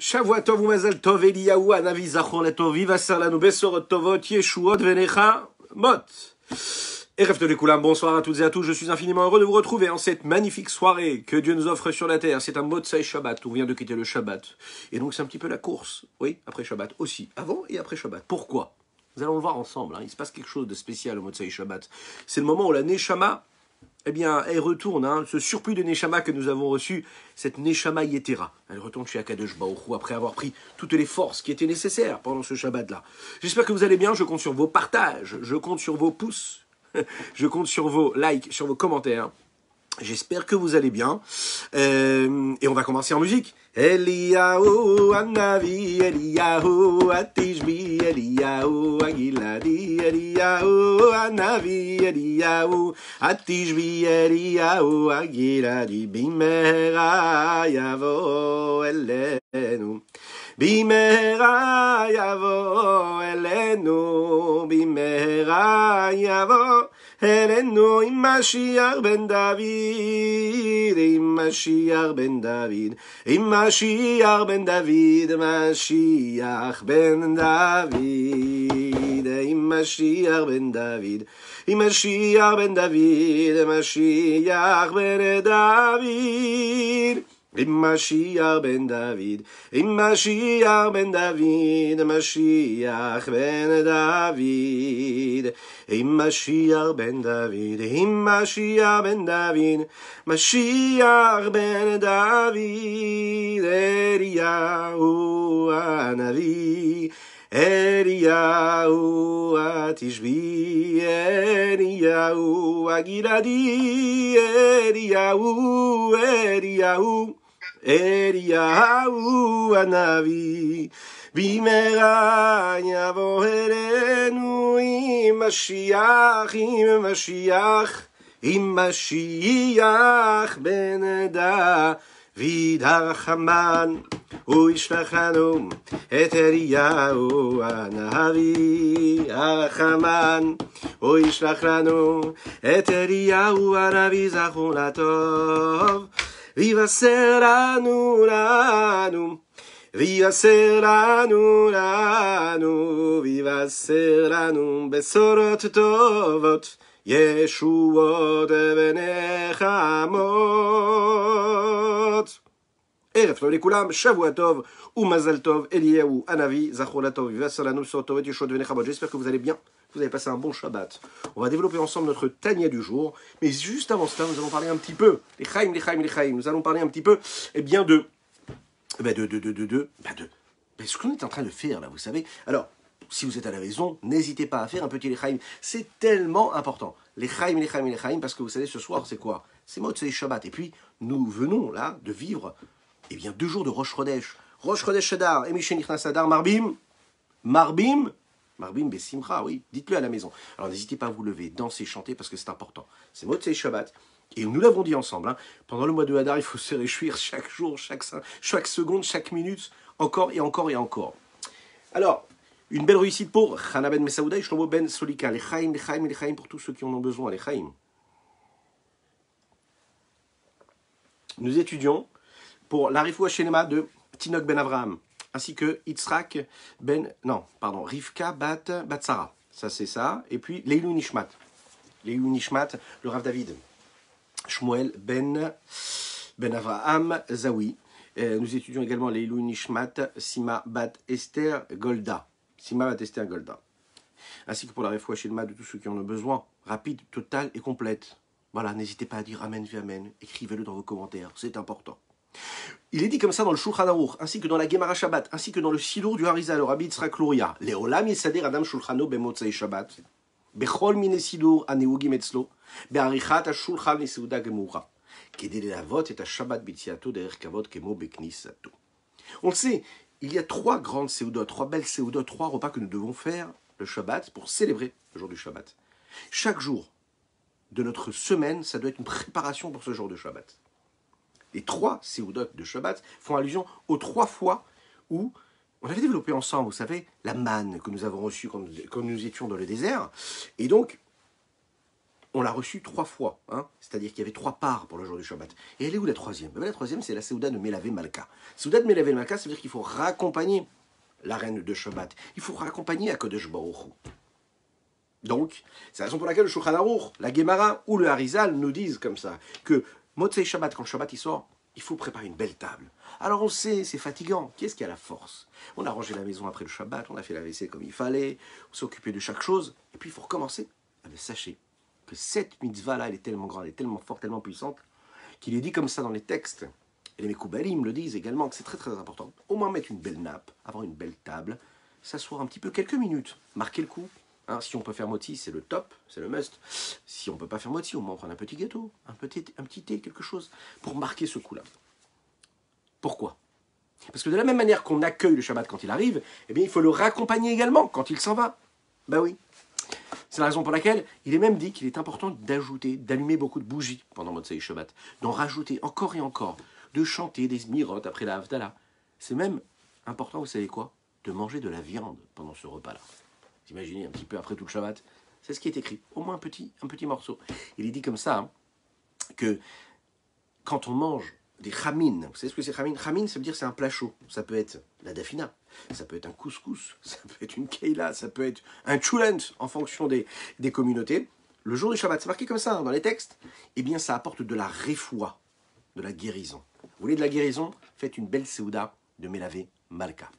Shavua tov umazal tov Eliyahu anavi zachor letov vivasser lanu besorot tovot yeshuot venecha mot. Erev tov lekoulam, bonsoir à toutes et à tous, je suis infiniment heureux de vous retrouver en cette magnifique soirée que Dieu nous offre sur la terre. C'est un Motsei Shabbat, on vient de quitter le Shabbat. Et donc c'est un petit peu la course, oui, après Shabbat aussi, avant et après Shabbat. Pourquoi? Nous allons le voir ensemble, hein. Il se passe quelque chose de spécial au Motsei Shabbat. C'est le moment où la Neshama, eh bien, elle retourne, hein, ce surplus de Neshama que nous avons reçu, cette Neshama Yetera. Elle retourne chez Akadosh Baruch Hu après avoir pris toutes les forces qui étaient nécessaires pendant ce Shabbat-là. J'espère que vous allez bien, je compte sur vos partages, je compte sur vos pouces, je compte sur vos likes, sur vos commentaires. J'espère que vous allez bien. Et on va commencer en musique. Eliyahu Anavi, Eliyahu Atishbi, Eliyahu Agiladi, Eliyahu Anavi, Eliyahu Atishbi, Eliyahu Agiladi, Bimera Yavo Elenu. Bimera Yavo Elenu, Bimera Yavo Elenu, im Mashiach ben David, im Mashiach ben David, im Mashiach ben David, Mashiach ben David, im Mashiach ben David, im Mashiach ben David, Mashiach ben David. Im Mashiach ben David, im Mashiach ben David, Mashiach ben David, im Mashiach ben David, im Mashiach ben David, Mashiach ben David, Eliyahu Anavi, Eliyahu Atishbi, Eliyahu Agiladi, Eliyahu, Eliyahu. Eliyahu Anavi, Bimera Yavo Elenu, im Mashiach, im Mashiach, im Mashiach ben David Archaman, Uishlachanu, et Eliyahu Anavi Archaman, Uishlachanu, et Eliyahu Anavi Zachor Latov. Vivasser lanu lanu, vivasser lanu lanu, vivasser lanu besorot tovot, yeshuot venechamot. Erev tov lekoulam, Shavua tov, umazal tov, Eliyahu Anavi, zachor latov, vivasser lanu besorot tovot, yeshuot venechamot. J'espère que vous allez bien. Vous avez passé un bon Shabbat. On va développer ensemble notre Tania du jour. Mais juste avant cela, nous allons parler un petit peu. Les Chaim. Nous allons parler un petit peu, eh bien, de ce qu'on est en train de faire, là, vous savez. Alors, si vous êtes à la maison, n'hésitez pas à faire un petit les Chaim. C'est tellement important. Les Chaim, parce que vous savez, ce soir, c'est quoi? C'est Motsei Shabbat. Et puis, nous venons, là, de vivre, eh bien, 2 jours de Rosh Chodesh. Rosh Chodesh Shadar, et Mishen Nichnas Adar, Marbim, Besimcha, oui, dites-le à la maison. Alors n'hésitez pas à vous lever, danser, chanter, parce que c'est important. C'est Motsei Shabbat, et nous l'avons dit ensemble, hein, pendant le mois de Hadar, il faut se réjouir chaque jour, chaque seconde, chaque minute, encore et encore et encore. Alors, une belle réussite pour Chana ben Mesaouda et Shlomo ben Solika, les Chaim, pour tous ceux qui en ont besoin, les Chaim. Nous étudions pour la Refoua Shenema de Tinok ben Avraham, ainsi que Rivka bat Sarah. Ça, c'est ça. Et puis, Leilou Nishmat, le Rav David. Shmuel ben Avraham Zawi. Nous étudions également Leilou Nishmat, Sima bat Esther Golda. Ainsi que pour la Refoua Shelma de tous ceux qui en ont besoin, rapide, totale et complète. Voilà, n'hésitez pas à dire Amen, vu Amen. Écrivez-le dans vos commentaires, c'est important. Il est dit comme ça dans le Shulchan Aruch, ainsi que dans la Gemara Shabbat, ainsi que dans le Sidour du Harizal, le Rabbi Yitzhak Luria. Leolam yisader adam shulchano bemotzei Shabbat, bechol mine Sidour aneugim etzlo, be'arichat hashulchan liseuda gemura, kedei lelavot et Shabbat b'tziato derech kavod kemo beknisato. On le sait, il y a 3 grandes séoudotes, 3 belles séoudotes, 3 repas que nous devons faire le Shabbat pour célébrer le jour du Shabbat. Chaque jour de notre semaine, ça doit être une préparation pour ce jour de Shabbat. Les 3 séoudotes de Shabbat font allusion aux 3 fois où on avait développé ensemble, vous savez, la manne que nous avons reçue quand nous étions dans le désert. Et donc, on l'a reçue 3 fois, hein, c'est-à-dire qu'il y avait 3 parts pour le jour du Shabbat. Et elle est où la troisième? La troisième, c'est la Séouda de Melavé Malka. Séouda de Melavé Malka, ça veut dire qu'il faut raccompagner la reine de Shabbat. Il faut raccompagner Akadosh Baruch Hu. Donc, c'est la raison pour laquelle le Shulchan Aruch, la Gemara ou le Harizal nous disent comme ça, que Motzei Shabbat, quand le Shabbat il sort, il faut préparer une belle table. Alors on sait, c'est fatigant. Qui est-ce qui a la force? On a rangé la maison après le Shabbat, on a fait la vaisselle comme il fallait, on s'est occupé de chaque chose, et puis il faut recommencer. Ah ben, sachez que cette mitzvah-là, elle est tellement grande, elle est tellement forte, tellement puissante, qu'il est dit comme ça dans les textes, et les Mekoubalim le disent également, que c'est très très important. Au moins mettre une belle nappe, avoir une belle table, s'asseoir un petit peu, quelques minutes, marquer le coup. Hein, si on peut faire moti, c'est le top, c'est le must. Si on ne peut pas faire moti, au moins prendre un petit gâteau, un petit thé, quelque chose, pour marquer ce coup-là. Pourquoi? Parce que de la même manière qu'on accueille le Shabbat quand il arrive, eh bien, il faut le raccompagner également quand il s'en va. Ben oui. C'est la raison pour laquelle il est même dit qu'il est important d'ajouter, d'allumer beaucoup de bougies pendant Motzei Shabbat, d'en rajouter encore et encore, de chanter des zmirotes après la Havdalah. C'est même important, vous savez quoi? De manger de la viande pendant ce repas-là. Vous imaginez un petit peu après tout le Shabbat, c'est ce qui est écrit, au moins un petit morceau. Il est dit comme ça, hein, que quand on mange des chamines, vous savez ce que c'est chamines? Chamines, ça veut dire c'est un plat chaud. Ça peut être la dafina, ça peut être un couscous, ça peut être une keila, ça peut être un chulent en fonction des communautés. Le jour du Shabbat, c'est marqué comme ça hein, dans les textes, eh bien ça apporte de la réfoua, de la guérison. Vous voulez de la guérison? Faites une belle séouda de Melavé Malka.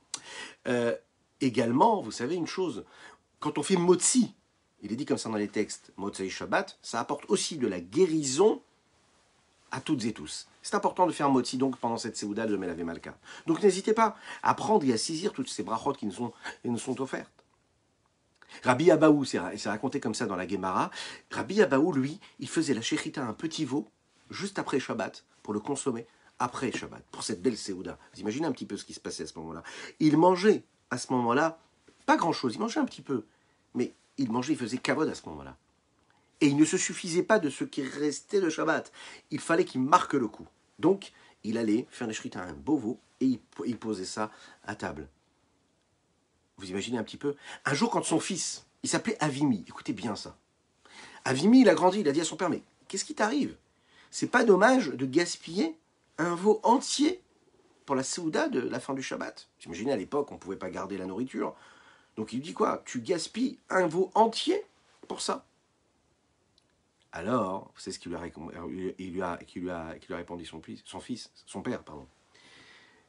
Également, vous savez une chose, quand on fait motzi, il est dit comme ça dans les textes, Motzei Shabbat, ça apporte aussi de la guérison à toutes et tous. C'est important de faire motzi donc pendant cette séouda de Melavé Malka. Donc n'hésitez pas à prendre et à saisir toutes ces brachot qui nous sont offertes. Rabbi Abaou, c'est raconté comme ça dans la Gemara, Rabbi Abaou, lui, il faisait la shechita, un petit veau, juste après Shabbat, pour le consommer après Shabbat, pour cette belle séouda. Vous imaginez un petit peu ce qui se passait à ce moment-là. Il mangeait à ce moment-là, pas grand-chose, il mangeait un petit peu, mais il mangeait, il faisait kavod à ce moment-là. Et il ne se suffisait pas de ce qui restait de Shabbat. Il fallait qu'il marque le coup. Donc, il allait faire les shrita à un beau veau et il posait ça à table. Vous imaginez un petit peu? Un jour, quand son fils, il s'appelait Avimi, écoutez bien ça. Avimi, il a grandi, il a dit à son père, mais qu'est-ce qui t'arrive? C'est pas dommage de gaspiller un veau entier pour la séouda de la fin du Shabbat? Vous imaginez, à l'époque, on ne pouvait pas garder la nourriture. Donc il dit quoi? Tu gaspilles un veau entier pour ça? Alors, c'est ce qu'il lui a répondu son père.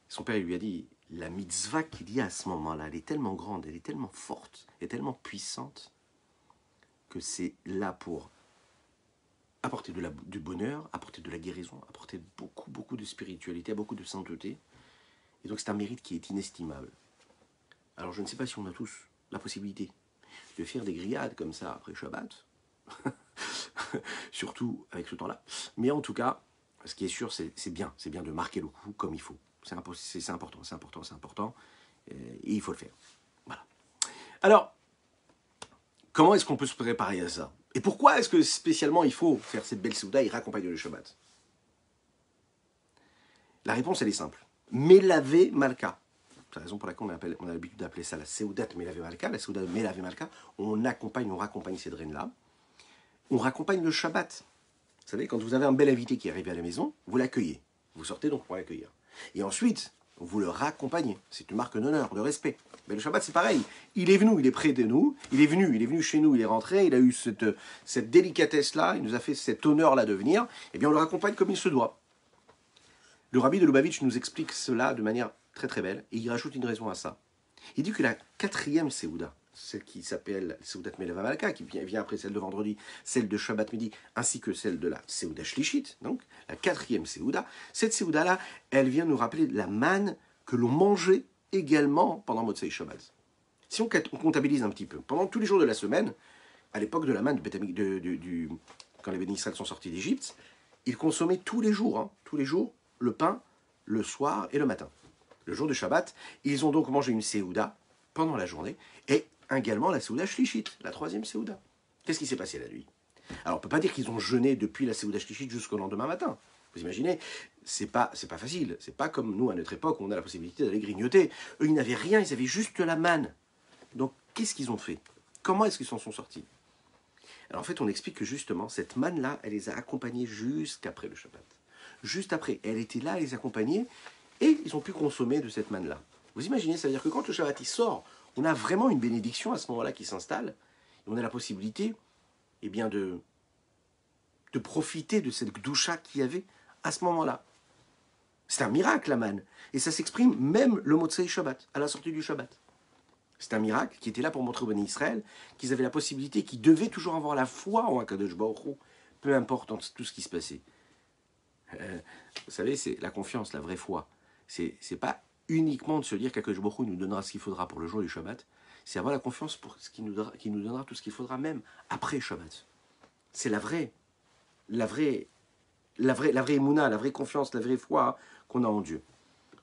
Son père, il lui a dit, la mitzvah qu'il y a à ce moment-là, elle est tellement grande, elle est tellement forte, elle est tellement puissante, que c'est là pour apporter du bonheur, apporter de la guérison, apporter beaucoup de spiritualité, beaucoup de sainteté. Et donc c'est un mérite qui est inestimable. Alors je ne sais pas si on a tous la possibilité de faire des grillades comme ça après Shabbat, surtout avec ce temps-là. Mais en tout cas, ce qui est sûr, c'est bien de marquer le coup comme il faut. C'est important, et il faut le faire. Voilà. Alors, comment est-ce qu'on peut se préparer à ça? Et pourquoi est-ce que spécialement il faut faire cette belle séouda et raccompagner le Shabbat? La réponse, elle est simple. Melavé Malka. C'est la raison pour laquelle on a l'habitude d'appeler ça la séoudat Melavé Malka. La séouda de Melavé Malka, on raccompagne ces reines-là. On raccompagne le Shabbat. Vous savez, quand vous avez un bel invité qui est arrivé à la maison, vous l'accueillez. Vous sortez donc pour l'accueillir. Et ensuite, vous le raccompagnez. C'est une marque d'honneur, de respect. Mais le Shabbat, c'est pareil. Il est venu, il est près de nous. Il est venu chez nous, il est rentré. Il a eu cette délicatesse-là. Il nous a fait cet honneur-là de venir. Eh bien, on le raccompagne comme il se doit. Le rabbi de Lubavitch nous explique cela de manière très très belle. Et il rajoute une raison à ça. Il dit que la 4e séouda, celle qui s'appelle Séoudat Melavé Malka, qui vient après celle de vendredi, celle de Shabbat midi, ainsi que celle de la Séouda Shlishit, donc la 4e Séouda, cette Séouda-là, elle vient nous rappeler la manne que l'on mangeait également pendant Motzei Shabbat. Si on comptabilise un petit peu, pendant tous les jours de la semaine, à l'époque de la manne, quand les bénis Israël sont sortis d'Égypte, ils consommaient tous les jours, le pain, le soir et le matin. Le jour de Shabbat, ils ont donc mangé une Séouda pendant la journée, et également la Séouda Shlishit, la 3e Séouda. Qu'est-ce qui s'est passé la nuit? Alors on ne peut pas dire qu'ils ont jeûné depuis la Séouda Shlishit jusqu'au lendemain matin. Vous imaginez, c'est pas facile. C'est pas comme nous à notre époque où on a la possibilité d'aller grignoter. Eux, ils n'avaient rien, ils avaient juste la manne. Donc qu'est-ce qu'ils ont fait? Comment est-ce qu'ils s'en sont sortis? Alors en fait, on explique que justement, cette manne-là, elle les a accompagnés jusqu'après le Shabbat. Juste après, elle était là, elle les accompagnait, et ils ont pu consommer de cette manne-là. Vous imaginez, ça veut dire que quand le Shabbat il sort, on a vraiment une bénédiction à ce moment-là qui s'installe, et on a la possibilité eh bien, de profiter de cette gdoucha qu'il y avait à ce moment-là. C'est un miracle, la manne. Et ça s'exprime même le Motzei Shabbat, à la sortie du Shabbat. C'est un miracle qui était là pour montrer au Béni Israël qu'ils avaient la possibilité, qu'ils devaient toujours avoir la foi en Akadosh Baruch Hu, peu importe tout ce qui se passait. Vous savez, c'est la confiance, la vraie foi. C'est pas uniquement de se dire qu'Akadosh Baruch Hu nous donnera ce qu'il faudra pour le jour du Shabbat, c'est avoir la confiance pour ce qui nous donnera tout ce qu'il faudra même après Shabbat. C'est la vraie émouna, la vraie confiance, la vraie foi qu'on a en Dieu.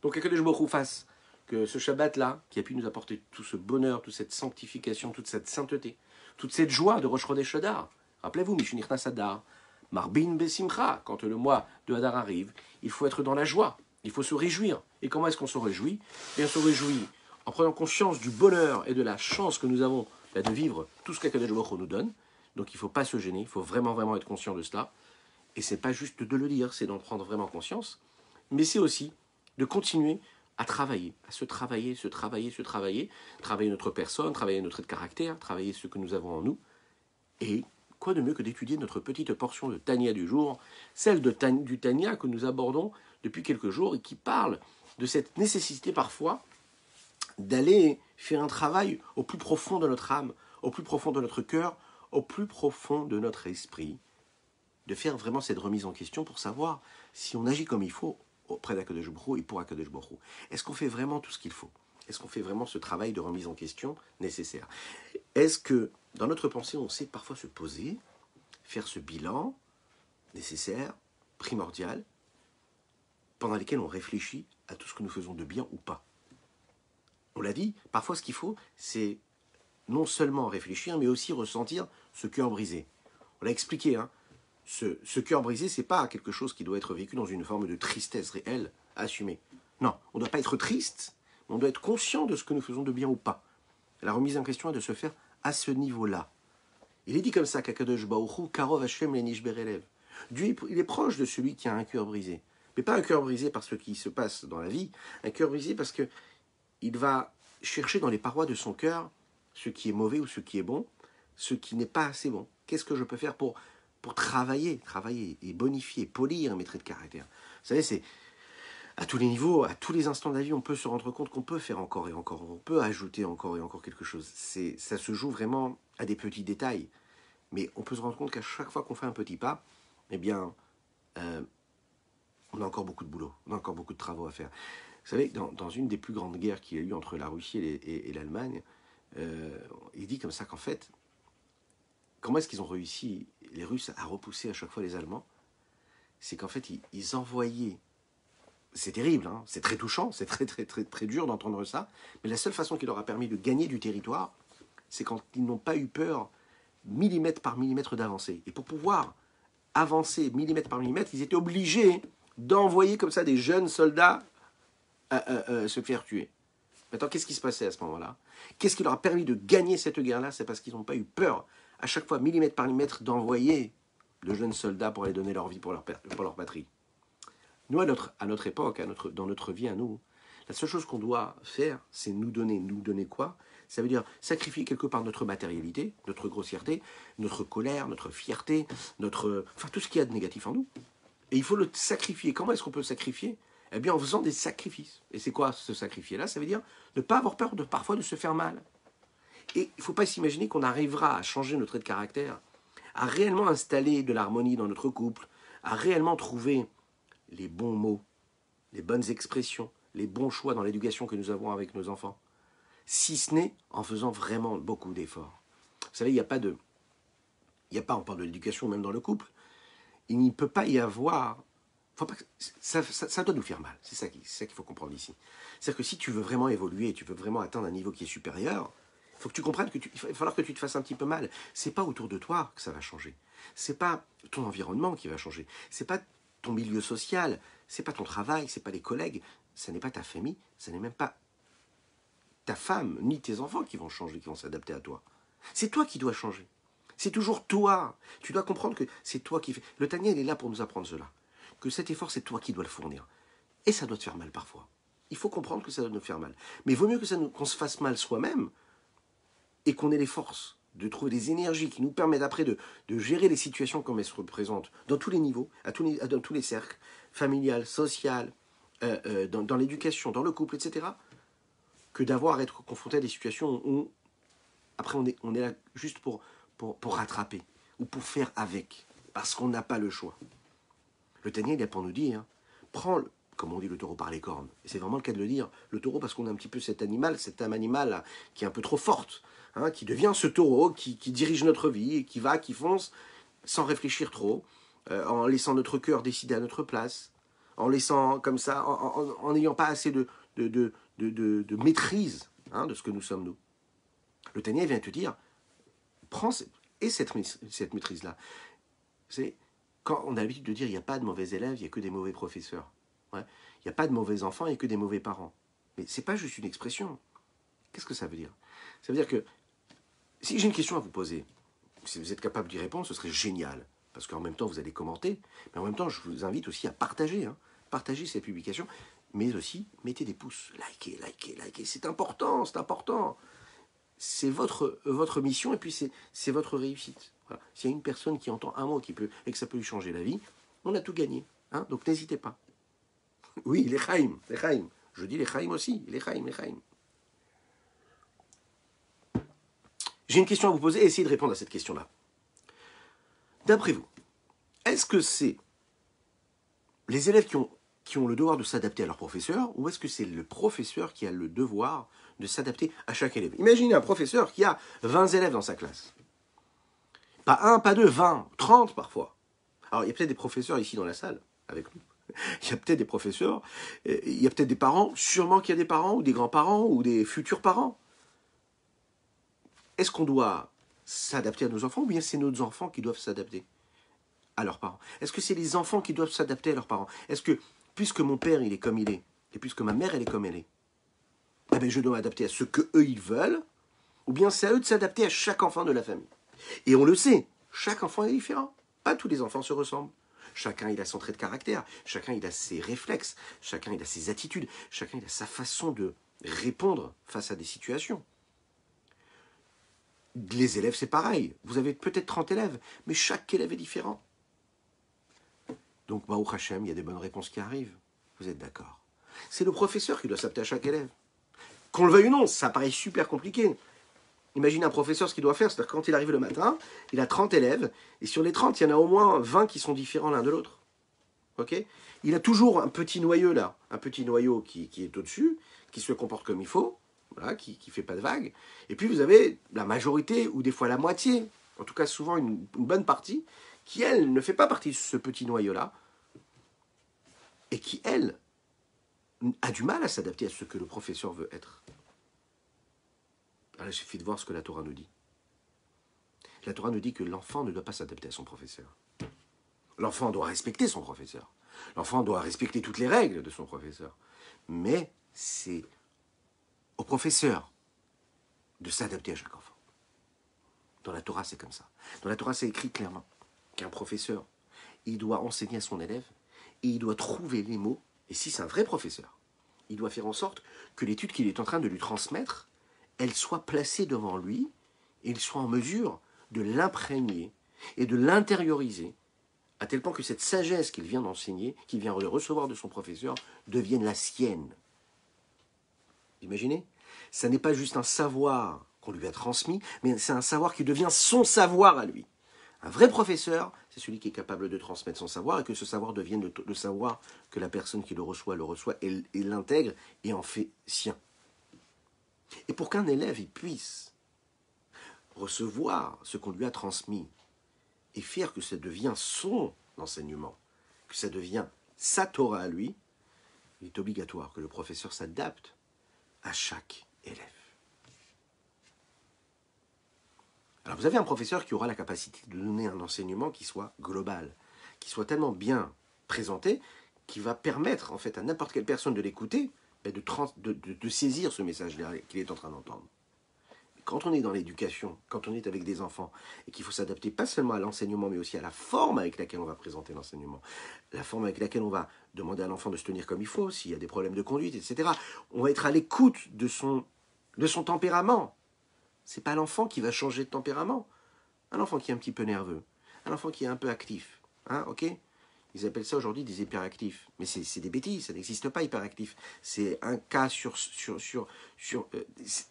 Donc Akadosh Baruch Hu fasse que ce Shabbat-là, qui a pu nous apporter tout ce bonheur, toute cette sanctification, toute cette sainteté, toute cette joie de Rosh Chodesh Adar. Rappelez-vous, Mishunirnas Adar, Marbin Besimcha, quand le mois de Adar arrive, il faut être dans la joie, il faut se réjouir. Et comment est-ce qu'on se réjouit? Et on se réjouit en prenant conscience du bonheur et de la chance que nous avons de vivre tout ce qu'Akadosh Baruch Hu nous donne. Donc il ne faut pas se gêner, il faut vraiment être conscient de cela. Et ce n'est pas juste de le dire, c'est d'en prendre vraiment conscience, mais c'est aussi de continuer à travailler, travailler notre personne, travailler notre caractère, travailler ce que nous avons en nous. Et quoi de mieux que d'étudier notre petite portion de Tania du jour, celle du Tania que nous abordons depuis quelques jours et qui parle de cette nécessité parfois d'aller faire un travail au plus profond de notre âme, au plus profond de notre cœur, au plus profond de notre esprit, de faire vraiment cette remise en question pour savoir si on agit comme il faut auprès d'Akadosh Baruch Hu et pour Akadosh Baruch Hu. Est-ce qu'on fait vraiment tout ce qu'il faut? Est-ce qu'on fait vraiment ce travail de remise en question nécessaire? Est-ce que dans notre pensée, on sait parfois se poser, faire ce bilan nécessaire, primordial, pendant lequel on réfléchit à tout ce que nous faisons de bien ou pas? On l'a dit, parfois ce qu'il faut, c'est non seulement réfléchir, mais aussi ressentir ce cœur brisé. On l'a expliqué, hein. Ce cœur brisé, ce n'est pas quelque chose qui doit être vécu dans une forme de tristesse réelle, assumée. Non, on ne doit pas être triste, mais on doit être conscient de ce que nous faisons de bien ou pas. La remise en question est de se faire à ce niveau-là. Il est dit comme ça qu'Akadosh Baruch Hu, Karov Hashem Lenish Berelev. Dieu, il est proche de celui qui a un cœur brisé. Mais pas un cœur brisé par ce qui se passe dans la vie, un cœur brisé parce qu'il va chercher dans les parois de son cœur ce qui est mauvais ou ce qui est bon, ce qui n'est pas assez bon. Qu'est-ce que je peux faire pour travailler et bonifier, polir mes traits de caractère? Vous savez, c'est à tous les niveaux, à tous les instants de la vie, on peut se rendre compte qu'on peut faire encore et encore, on peut ajouter encore et encore quelque chose. Ça se joue vraiment à des petits détails, mais on peut se rendre compte qu'à chaque fois qu'on fait un petit pas, eh bien, on a encore beaucoup de boulot, on a encore beaucoup de travaux à faire. Vous savez, dans une des plus grandes guerres qu'il y a eu entre la Russie et l'Allemagne, il dit comme ça qu'en fait, comment est-ce qu'ils ont réussi, les Russes, à repousser à chaque fois les Allemands? C'est qu'en fait, ils envoyaient... C'est terrible, hein, c'est très touchant, c'est très dur d'entendre ça, mais la seule façon qui leur a permis de gagner du territoire, c'est quand ils n'ont pas eu peur, millimètre par millimètre, d'avancer. Et pour pouvoir avancer millimètre par millimètre, ils étaient obligés d'envoyer comme ça des jeunes soldats se faire tuer. Maintenant, qu'est-ce qui se passait à ce moment-là? Qu'est-ce qui leur a permis de gagner cette guerre-là? C'est parce qu'ils n'ont pas eu peur, à chaque fois, millimètre par millimètre, d'envoyer de jeunes soldats pour aller donner leur vie pour leur patrie. Nous, à notre époque, dans notre vie à nous, la seule chose qu'on doit faire, c'est nous donner. Nous donner quoi? Ça veut dire sacrifier quelque part notre matérialité, notre grossièreté, notre colère, notre fierté, enfin tout ce qu'il y a de négatif en nous. Et il faut le sacrifier. Comment est-ce qu'on peut le sacrifier? Eh bien, en faisant des sacrifices. Et c'est quoi ce sacrifier-là? Ça veut dire ne pas avoir peur parfois de se faire mal. Et il ne faut pas s'imaginer qu'on arrivera à changer notre trait de caractère, à réellement installer de l'harmonie dans notre couple, à réellement trouver les bons mots, les bonnes expressions, les bons choix dans l'éducation que nous avons avec nos enfants, si ce n'est en faisant vraiment beaucoup d'efforts. Vous savez, il n'y a pas, on parle de l'éducation même dans le couple, il n'y peut pas y avoir, ça doit nous faire mal, c'est ça qu'il faut comprendre ici. C'est-à-dire que si tu veux vraiment évoluer, tu veux vraiment atteindre un niveau qui est supérieur, il faut que tu comprennes qu'il va falloir que tu te fasses un petit peu mal. C'est pas autour de toi que ça va changer. C'est pas ton environnement qui va changer. C'est pas ton milieu social. C'est pas ton travail. C'est pas les collègues. Ça n'est pas ta famille. Ça n'est même pas ta femme ni tes enfants qui vont changer, qui vont s'adapter à toi. C'est toi qui dois changer. C'est toujours toi. Tu dois comprendre que c'est toi qui fais. Le Tanya, il est là pour nous apprendre cela. Que cet effort, c'est toi qui dois le fournir. Et ça doit te faire mal parfois. Il faut comprendre que ça doit nous faire mal. Mais il vaut mieux que qu'on se fasse mal soi-même et qu'on ait les forces de trouver des énergies qui nous permettent après de gérer les situations comme elles se représentent dans tous les niveaux, dans tous les cercles, familial, social, dans l'éducation, dans le couple, etc., que d'avoir à être confronté à des situations où après on est là juste pour rattraper ou pour faire avec, parce qu'on n'a pas le choix. Le Tanya, il est pour nous dire, prends, comme on dit, le taureau par les cornes. Et c'est vraiment le cas de le dire, le taureau, parce qu'on a un petit peu cette âme animale là, qui est un peu trop forte, qui devient ce taureau, qui dirige notre vie, qui fonce, sans réfléchir trop, en laissant notre cœur décider à notre place, en laissant comme ça, en n'ayant pas assez de maîtrise de ce que nous sommes nous. Le Tanya vient te dire, prends cette maîtrise-là. C'est quand on a l'habitude de dire il n'y a pas de mauvais élèves, il n'y a que des mauvais professeurs. Ouais. Il n'y a pas de mauvais enfants, il n'y a que des mauvais parents. Mais ce n'est pas juste une expression. Qu'est-ce que ça veut dire? Ça veut dire que si j'ai une question à vous poser, si vous êtes capable d'y répondre, ce serait génial. Parce qu'en même temps, vous allez commenter. Mais en même temps, je vous invite aussi à partager. Partager cette publication. Mais aussi, mettez des pouces. Likez, likez, likez. C'est important, c'est important. C'est votre mission et puis c'est votre réussite. Voilà. S'il y a une personne qui entend un mot et que ça peut lui changer la vie, on a tout gagné. Donc n'hésitez pas. Oui, les chaim. Je dis les chaim aussi. Les chaim. J'ai une question à vous poser et essayez de répondre à cette question-là. D'après vous, est-ce que c'est les élèves qui ont le devoir de s'adapter à leur professeur ou est-ce que c'est le professeur qui a le devoir de s'adapter à chaque élève? Imaginez un professeur qui a 20 élèves dans sa classe. Pas un, pas deux, 20, 30 parfois. Alors il y a peut-être des professeurs ici dans la salle avec nous. Il y a peut-être des professeurs, il y a peut-être des parents, sûrement qu'il y a des parents ou des grands-parents ou des futurs parents. Est-ce qu'on doit s'adapter à nos enfants ou bien c'est nos enfants qui doivent s'adapter à leurs parents? Est-ce que c'est les enfants qui doivent s'adapter à leurs parents? Est-ce que, puisque mon père il est comme il est, et puisque ma mère elle est comme elle est, eh bien, je dois m'adapter à ce qu'eux ils veulent, ou bien c'est à eux de s'adapter à chaque enfant de la famille? Et on le sait, chaque enfant est différent. Pas tous les enfants se ressemblent. Chacun il a son trait de caractère, chacun il a ses réflexes, chacun il a ses attitudes, chacun il a sa façon de répondre face à des situations. Les élèves, c'est pareil. Vous avez peut-être 30 élèves, mais chaque élève est différent. Donc, Baruch Hashem, il y a des bonnes réponses qui arrivent. Vous êtes d'accord? C'est le professeur qui doit s'adapter à chaque élève. Qu'on le veuille ou non, ça paraît super compliqué. Imaginez un professeur, ce qu'il doit faire, c'est-à-dire quand il arrive le matin, il a 30 élèves, et sur les 30, il y en a au moins 20 qui sont différents l'un de l'autre. Okay? Il a toujours un petit noyau là, un petit noyau qui est au-dessus, qui se comporte comme il faut, voilà, qui ne fait pas de vagues. Et puis vous avez la majorité, ou des fois la moitié, en tout cas souvent une bonne partie, qui elle ne fait pas partie de ce petit noyau-là, et qui elle a du mal à s'adapter à ce que le professeur veut être. Alors, il suffit de voir ce que la Torah nous dit. La Torah nous dit que l'enfant ne doit pas s'adapter à son professeur. L'enfant doit respecter son professeur. L'enfant doit respecter toutes les règles de son professeur. Mais c'est au professeur de s'adapter à chaque enfant. Dans la Torah, c'est comme ça. Dans la Torah, c'est écrit clairement qu'un professeur, il doit enseigner à son élève et il doit trouver les mots. Et si c'est un vrai professeur, il doit faire en sorte que l'étude qu'il est en train de lui transmettre, elle soit placée devant lui et il soit en mesure de l'imprégner et de l'intérioriser à tel point que cette sagesse qu'il vient d'enseigner, qu'il vient de recevoir de son professeur, devienne la sienne. Imaginez? Ça n'est pas juste un savoir qu'on lui a transmis, mais c'est un savoir qui devient son savoir à lui. Un vrai professeur, c'est celui qui est capable de transmettre son savoir et que ce savoir devienne le savoir que la personne qui le reçoit et l'intègre et en fait sien. Et pour qu'un élève il puisse recevoir ce qu'on lui a transmis et faire que ça devient son enseignement, que ça devient sa Torah à lui, il est obligatoire que le professeur s'adapte à chaque élève. Alors vous avez un professeur qui aura la capacité de donner un enseignement qui soit global, qui soit tellement bien présenté, qui va permettre en fait à n'importe quelle personne de l'écouter, de saisir ce message qu'il est en train d'entendre. quand on est dans l'éducation, quand on est avec des enfants, et qu'il faut s'adapter pas seulement à l'enseignement, mais aussi à la forme avec laquelle on va présenter l'enseignement, la forme avec laquelle on va demander à l'enfant de se tenir comme il faut, s'il y a des problèmes de conduite, etc. On va être à l'écoute de son tempérament. C'est pas l'enfant qui va changer de tempérament. Un enfant qui est un petit peu nerveux, un enfant qui est un peu actif, hein, ok? Ils appellent ça aujourd'hui des hyperactifs. Mais c'est des bêtises, ça n'existe pas hyperactif. C'est un cas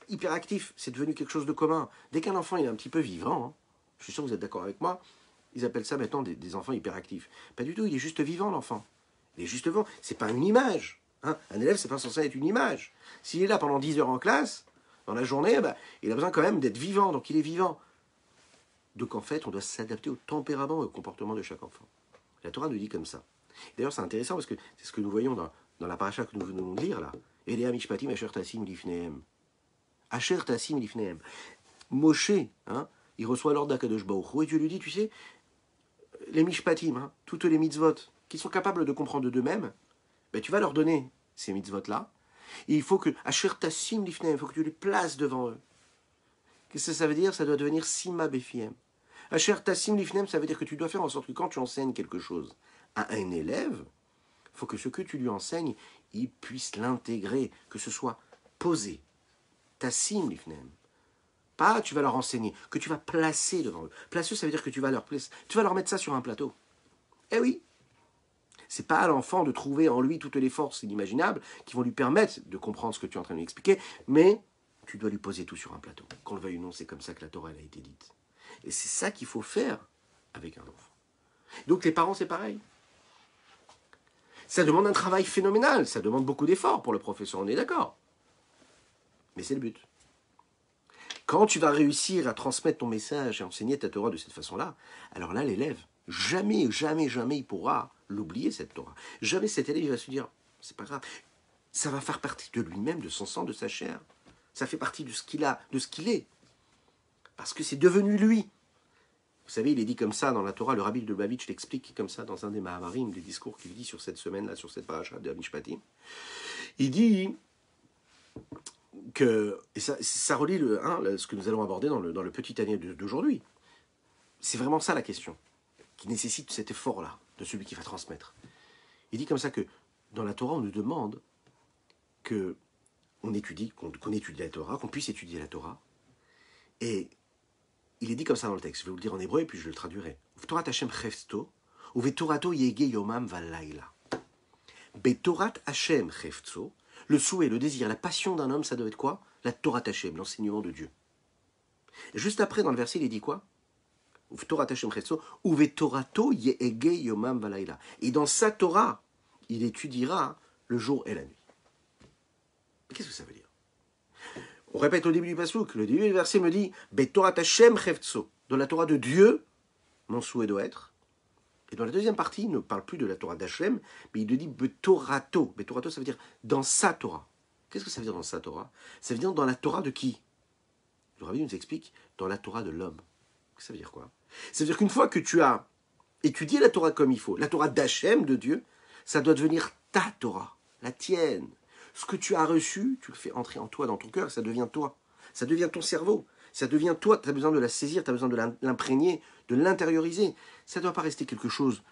hyperactif, c'est devenu quelque chose de commun. Dès qu'un enfant est un petit peu vivant, hein, je suis sûr que vous êtes d'accord avec moi, ils appellent ça maintenant des enfants hyperactifs. Pas du tout, il est juste vivant l'enfant. Il est juste vivant, c'est pas une image. Hein. Un élève, c'est pas censé être une image. S'il est là pendant 10 heures en classe, dans la journée, bah, il a besoin quand même d'être vivant, donc il est vivant. Donc en fait, on doit s'adapter au tempérament et au comportement de chaque enfant. La Torah nous dit comme ça. D'ailleurs, c'est intéressant parce que c'est ce que nous voyons dans la paracha que nous venons de lire là. Elea mishpatim asher tassim lifnehem. Asher tassim lifnehem. Moshe, hein, il reçoit l'ordre d'Akadosh Baruch Hu et Dieu lui dit, tu sais, les mishpatim, hein, toutes les mitzvot, qui sont capables de comprendre d'eux-mêmes, ben, tu vas leur donner ces mitzvot-là. Et il faut que, asher tassim lifnehem, il faut que tu les places devant eux. Qu'est-ce que ça veut dire? Ça doit devenir sima befiem. Asher tassim lifnem, ça veut dire que tu dois faire en sorte que quand tu enseignes quelque chose à un élève, il faut que ce que tu lui enseignes, il puisse l'intégrer, que ce soit posé. Tassim lifnem. Pas tu vas leur enseigner, que tu vas placer devant eux. Placer, ça veut dire que tu vas leur mettre ça sur un plateau. Eh oui. C'est pas à l'enfant de trouver en lui toutes les forces inimaginables qui vont lui permettre de comprendre ce que tu es en train de lui expliquer, mais tu dois lui poser tout sur un plateau. Qu'on le veuille ou non, c'est comme ça que la Torah elle a été dite. Et c'est ça qu'il faut faire avec un enfant. Donc les parents, c'est pareil. Ça demande un travail phénoménal, ça demande beaucoup d'efforts pour le professeur, on est d'accord. Mais c'est le but. Quand tu vas réussir à transmettre ton message et enseigner ta Torah de cette façon-là, alors là, l'élève, jamais, jamais, jamais il pourra l'oublier, cette Torah. Jamais cet élève va se dire, c'est pas grave, ça va faire partie de lui-même, de son sang, de sa chair. Ça fait partie de ce qu'il a, de ce qu'il est. Parce que c'est devenu lui. Vous savez, il est dit comme ça dans la Torah, le rabbi de Lubavitch l'explique comme ça dans un des Mahamarim, des discours qu'il dit sur cette semaine-là, sur cette paracha de Mishpatim. Il dit que, et ça relie ce que nous allons aborder dans le petit année d'aujourd'hui. C'est vraiment ça la question, qui nécessite cet effort-là, de celui qui va transmettre. Il dit comme ça que dans la Torah, on nous demande qu'on étudie la Torah, qu'on puisse étudier la Torah, et il est dit comme ça dans le texte, je vais vous le dire en hébreu et puis je le traduirai. V'torat Hashem chefto, ou v'torato yege yomam valayla. B'torat Hashem chefto, le souhait, le désir, la passion d'un homme, ça doit être quoi? La Torah Hashem, l'enseignement de Dieu. Et juste après, dans le verset, il est dit quoi? V'torat Hashem chefto, ou v'torato yege yomam valayla. Et dans sa Torah, il étudiera le jour et la nuit. Qu'est-ce que ça veut dire? On répète au début du passouk, le début du verset me dit Betorat Hashem chefzo. Dans la Torah de Dieu, mon souhait doit être. Et dans la deuxième partie, il ne parle plus de la Torah d'Hachem, mais il dit Betorato. Betorato, ça veut dire dans sa Torah. Qu'est-ce que ça veut dire dans sa Torah? Ça veut dire dans la Torah de qui? Le rabbi nous explique dans la Torah de l'homme. Ça veut dire quoi? Ça veut dire qu'une fois que tu as étudié la Torah comme il faut, la Torah d'Hachem, de Dieu, ça doit devenir ta Torah, la tienne. Ce que tu as reçu, tu le fais entrer en toi, dans ton cœur, ça devient toi. Ça devient ton cerveau. Ça devient toi. Tu as besoin de la saisir, tu as besoin de l'imprégner, de l'intérioriser. Ça ne doit pas rester quelque chose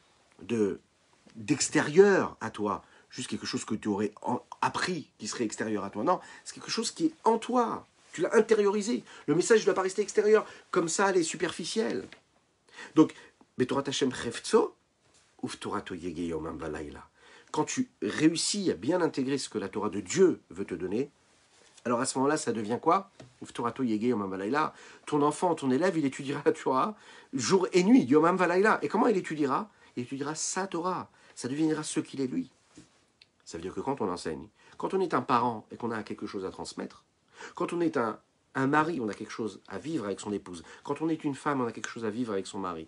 d'extérieur à toi, juste quelque chose que tu aurais appris qui serait extérieur à toi. Non, c'est quelque chose qui est en toi. Tu l'as intériorisé. Le message ne doit pas rester extérieur. Comme ça, elle est superficielle. Donc, Betorat Hashem chefzo, uftorato yege yomam valayla. Quand tu réussis à bien intégrer ce que la Torah de Dieu veut te donner, alors à ce moment-là, ça devient quoi? Ton enfant, ton élève, il étudiera la Torah jour et nuit, Yomam Valayla. Et comment il étudiera? Il étudiera sa Torah. Ça deviendra ce qu'il est lui. Ça veut dire que quand on enseigne, quand on est un parent et qu'on a quelque chose à transmettre, quand on est un mari, on a quelque chose à vivre avec son épouse, quand on est une femme, on a quelque chose à vivre avec son mari,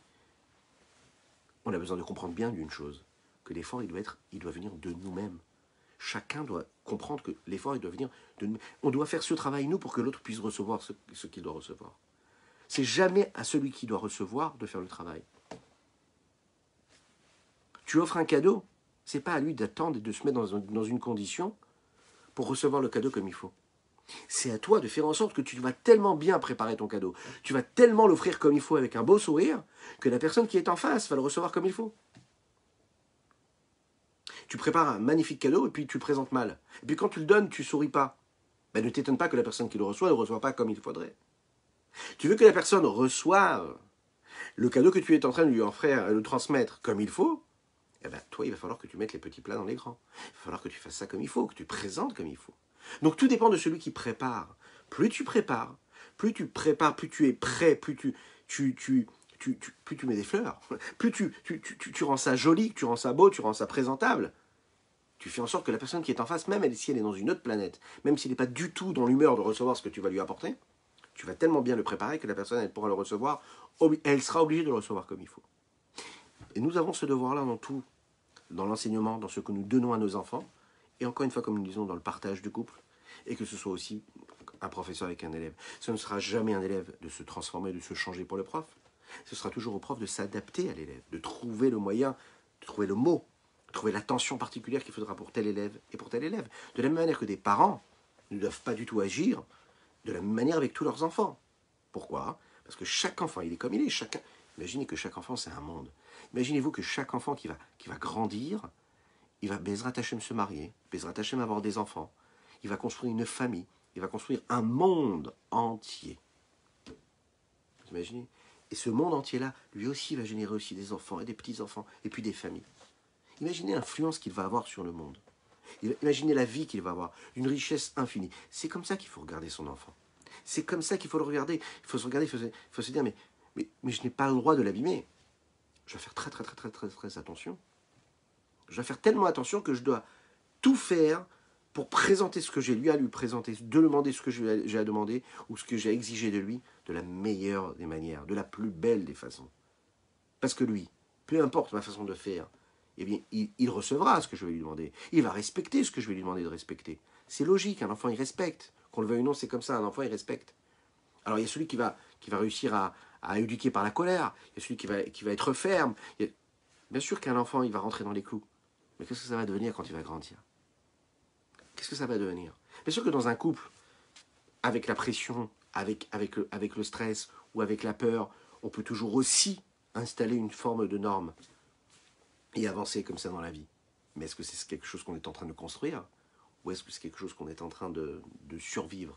on a besoin de comprendre bien d'une chose, que l'effort, il doit venir de nous-mêmes. Chacun doit comprendre que l'effort, il doit venir de nous. On doit faire ce travail, nous, pour que l'autre puisse recevoir ce qu'il doit recevoir. C'est jamais à celui qui doit recevoir de faire le travail. Tu offres un cadeau, c'est pas à lui d'attendre et de se mettre dans une condition pour recevoir le cadeau comme il faut. C'est à toi de faire en sorte que tu vas tellement bien préparer ton cadeau, tu vas tellement l'offrir comme il faut avec un beau sourire, que la personne qui est en face va le recevoir comme il faut. Tu prépares un magnifique cadeau et puis tu le présentes mal. Et puis quand tu le donnes, tu souris pas. Ben, ne t'étonne pas que la personne qui le reçoit ne le reçoit pas comme il faudrait. Tu veux que la personne reçoive le cadeau que tu es en train de lui offrir, le transmettre comme il faut, eh ben, toi, il va falloir que tu mettes les petits plats dans les grands. Il va falloir que tu fasses ça comme il faut, que tu présentes comme il faut. Donc tout dépend de celui qui prépare. Plus tu prépares, plus tu es prêt, plus tu mets des fleurs, plus tu rends ça joli, tu rends ça beau, tu rends ça présentable. Tu fais en sorte que la personne qui est en face, même si elle est dans une autre planète, même s'il n'est pas du tout dans l'humeur de recevoir ce que tu vas lui apporter, tu vas tellement bien le préparer que la personne, elle pourra le recevoir, elle sera obligée de le recevoir comme il faut. Et nous avons ce devoir-là dans tout, dans l'enseignement, dans ce que nous donnons à nos enfants, et encore une fois, comme nous disons, dans le partage du couple, et que ce soit aussi un professeur avec un élève. Ce ne sera jamais un élève de se transformer, de se changer pour le prof. Ce sera toujours au prof de s'adapter à l'élève, de trouver le moyen, de trouver le mot, de trouver l'attention particulière qu'il faudra pour tel élève et pour tel élève. De la même manière que des parents ne doivent pas du tout agir de la même manière avec tous leurs enfants. Pourquoi? Parce que chaque enfant, il est comme il est. Imaginez que chaque enfant, c'est un monde. Imaginez-vous que chaque enfant qui va grandir, il va Bezrat Hashem se marier, Bezrat Hashem avoir des enfants, il va construire une famille, il va construire un monde entier. Vous imaginez? Et ce monde entier-là, lui aussi, va générer aussi des enfants et des petits-enfants, et puis des familles. Imaginez l'influence qu'il va avoir sur le monde. Imaginez la vie qu'il va avoir, une richesse infinie. C'est comme ça qu'il faut regarder son enfant. C'est comme ça qu'il faut le regarder. Il faut se regarder, il faut se dire, mais je n'ai pas le droit de l'abîmer. Je dois faire très attention. Je dois faire tellement attention que je dois tout faire pour présenter ce que j'ai lui à lui présenter, de demander ce que j'ai à demander ou ce que j'ai à exiger de lui de la meilleure des manières, de la plus belle des façons. Parce que lui, peu importe ma façon de faire, eh bien, il recevra ce que je vais lui demander. Il va respecter ce que je vais lui demander de respecter. C'est logique, un enfant, il respecte. Qu'on le veuille ou non, c'est comme ça, un enfant, il respecte. Alors, il y a celui qui va réussir à éduquer par la colère. Il y a celui qui va être ferme. Bien sûr qu'un enfant, il va rentrer dans les clous. Mais qu'est-ce que ça va devenir quand il va grandir? Qu'est-ce que ça va devenir? Bien sûr que dans un couple, avec la pression, avec le stress ou avec la peur, on peut toujours aussi installer une forme de norme et avancer comme ça dans la vie. Mais est-ce que c'est quelque chose qu'on est en train de construire? Ou est-ce que c'est quelque chose qu'on est en train de survivre?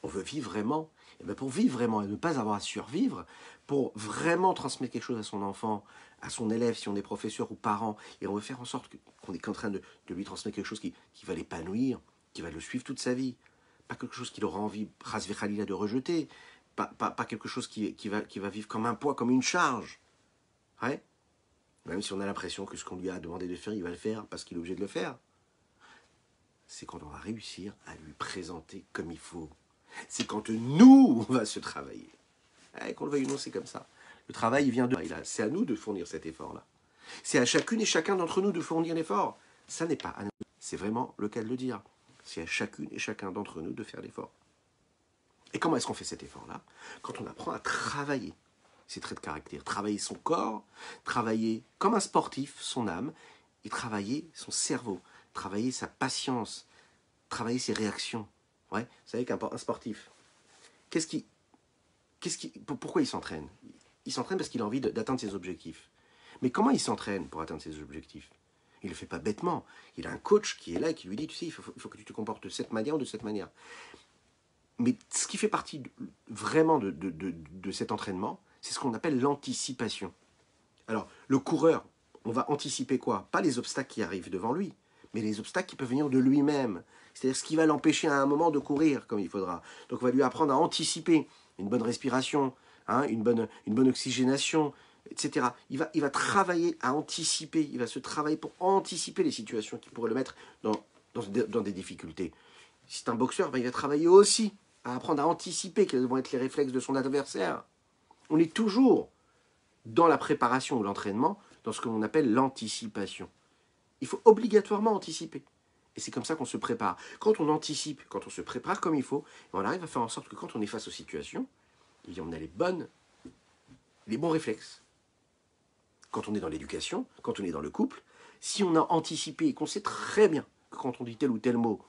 On veut vivre vraiment. Et bien pour vivre vraiment et ne pas avoir à survivre, pour vraiment transmettre quelque chose à son enfant, à son élève, si on est professeur ou parent, et on veut faire en sorte qu'on est en train de lui transmettre quelque chose qui va l'épanouir, qui va le suivre toute sa vie. Pas quelque chose qu'il aura envie, ras vechalila, de rejeter. Pas quelque chose qui va vivre comme un poids, comme une charge. Ouais. Même si on a l'impression que ce qu'on lui a demandé de faire, il va le faire parce qu'il est obligé de le faire. C'est quand on va réussir à lui présenter comme il faut. C'est quand nous, on va se travailler. Qu'on le veuille ou non, c'est comme ça. Le travail, il vient de... C'est à nous de fournir cet effort-là. C'est à chacune et chacun d'entre nous de fournir l'effort. Ça n'est pas à nous. C'est vraiment le cas de le dire. C'est à chacune et chacun d'entre nous de faire l'effort. Et comment est-ce qu'on fait cet effort-là? Quand on apprend à travailler ses traits de caractère, travailler son corps, travailler comme un sportif son âme, et travailler son cerveau, travailler sa patience, travailler ses réactions. Ouais, vous savez qu'un sportif, pourquoi il s'entraîne? Il s'entraîne parce qu'il a envie d'atteindre ses objectifs. Mais comment il s'entraîne pour atteindre ses objectifs? Il ne le fait pas bêtement. Il a un coach qui est là et qui lui dit, tu sais, il faut que tu te comportes de cette manière ou de cette manière. Mais ce qui fait partie vraiment de cet entraînement, c'est ce qu'on appelle l'anticipation. Alors, le coureur, on va anticiper quoi? Pas les obstacles qui arrivent devant lui, mais les obstacles qui peuvent venir de lui-même. C'est-à-dire ce qui va l'empêcher à un moment de courir comme il faudra. Donc on va lui apprendre à anticiper une bonne respiration, une bonne oxygénation, etc. Il va travailler à anticiper, il va se travailler pour anticiper les situations qui pourraient le mettre dans des difficultés. Si c'est un boxeur, il va travailler aussi à apprendre à anticiper quels vont être les réflexes de son adversaire. On est toujours dans la préparation ou l'entraînement, dans ce que l'on appelle l'anticipation. Il faut obligatoirement anticiper. Et c'est comme ça qu'on se prépare. Quand on anticipe, quand on se prépare comme il faut, on arrive à faire en sorte que quand on est face aux situations, on a les bons réflexes. Quand on est dans l'éducation, quand on est dans le couple, si on a anticipé et qu'on sait très bien que quand on dit tel ou tel mot,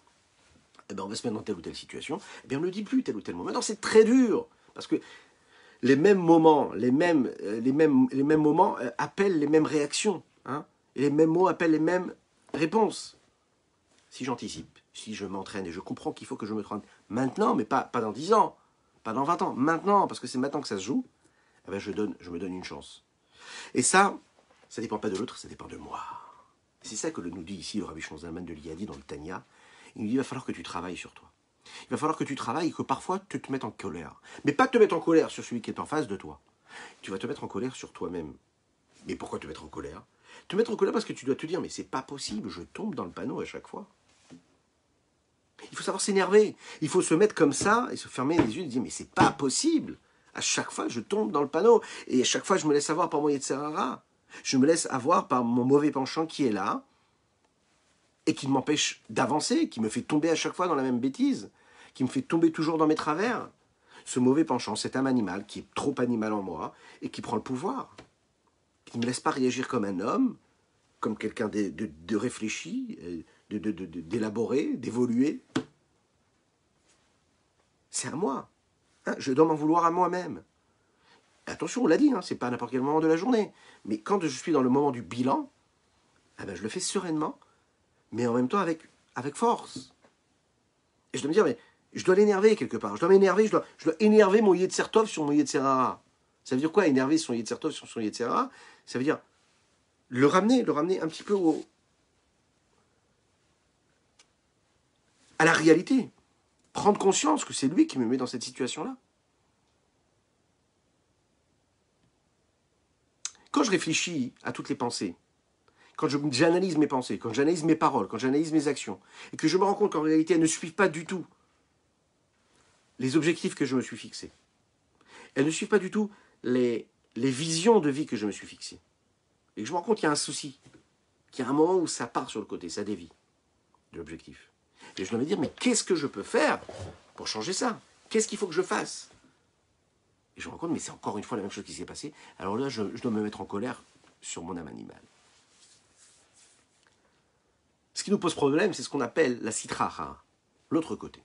eh ben on va se mettre dans telle ou telle situation, eh bien on ne le dit plus tel ou tel moment. Maintenant c'est très dur, parce que les mêmes moments, les mêmes moments appellent les mêmes réactions, hein, et les mêmes mots appellent les mêmes réponses. Si j'anticipe, si je m'entraîne et je comprends qu'il faut que je me traîne maintenant, mais pas dans 10 ans, pas dans 20 ans, maintenant, parce que c'est maintenant que ça se joue, eh ben je me donne une chance. Et ça ne dépend pas de l'autre, ça dépend de moi. C'est ça que nous dit ici le Rabbi Shlomo Zalman de Liadi dans le Tanya. Il nous dit, il va falloir que tu travailles sur toi. Il va falloir que tu travailles et que parfois tu te mettes en colère. Mais pas te mettre en colère sur celui qui est en face de toi. Tu vas te mettre en colère sur toi-même. Mais pourquoi te mettre en colère? Te mettre en colère parce que tu dois te dire, mais c'est pas possible, je tombe dans le panneau à chaque fois. Il faut savoir s'énerver. Il faut se mettre comme ça et se fermer les yeux et dire, mais c'est pas possible. À chaque fois, je tombe dans le panneau. Et à chaque fois, je me laisse avoir par mon Yetzer Hara. Je me laisse avoir par mon mauvais penchant qui est là et qui m'empêche d'avancer, qui me fait tomber à chaque fois dans la même bêtise, qui me fait tomber toujours dans mes travers. Ce mauvais penchant, cette âme animale qui est trop animale en moi et qui prend le pouvoir, qui ne me laisse pas réagir comme un homme, comme quelqu'un de réfléchi, d'élaboré, d'évolué. C'est à moi. Hein, je dois m'en vouloir à moi-même. Attention, on l'a dit, hein, c'est pas à n'importe quel moment de la journée. Mais quand je suis dans le moment du bilan, eh ben, je le fais sereinement, mais en même temps avec force. Et je dois me dire, mais je dois l'énerver quelque part. Je dois m'énerver, je dois énerver mon Yetzer Tov sur mon Yetzer Hara. Ça veut dire quoi, énerver son Yetzer Tov sur son Yetzer Hara? Ça veut dire le ramener un petit peu à la réalité. Prendre conscience que c'est lui qui me met dans cette situation-là. Quand je réfléchis à toutes les pensées, quand j'analyse mes pensées, quand j'analyse mes paroles, quand j'analyse mes actions, et que je me rends compte qu'en réalité, elles ne suivent pas du tout les objectifs que je me suis fixés. Elles ne suivent pas du tout les visions de vie que je me suis fixées. Et que je me rends compte qu'il y a un souci, qu'il y a un moment où ça part sur le côté, ça dévie de l'objectif. Et je dois me dire, mais qu'est-ce que je peux faire pour changer ça? Qu'est-ce qu'il faut que je fasse? Et je me rends compte, mais c'est encore une fois la même chose qui s'est passée. Alors là, je dois me mettre en colère sur mon âme animale. Ce qui nous pose problème, c'est ce qu'on appelle la sitra hara, l'autre côté.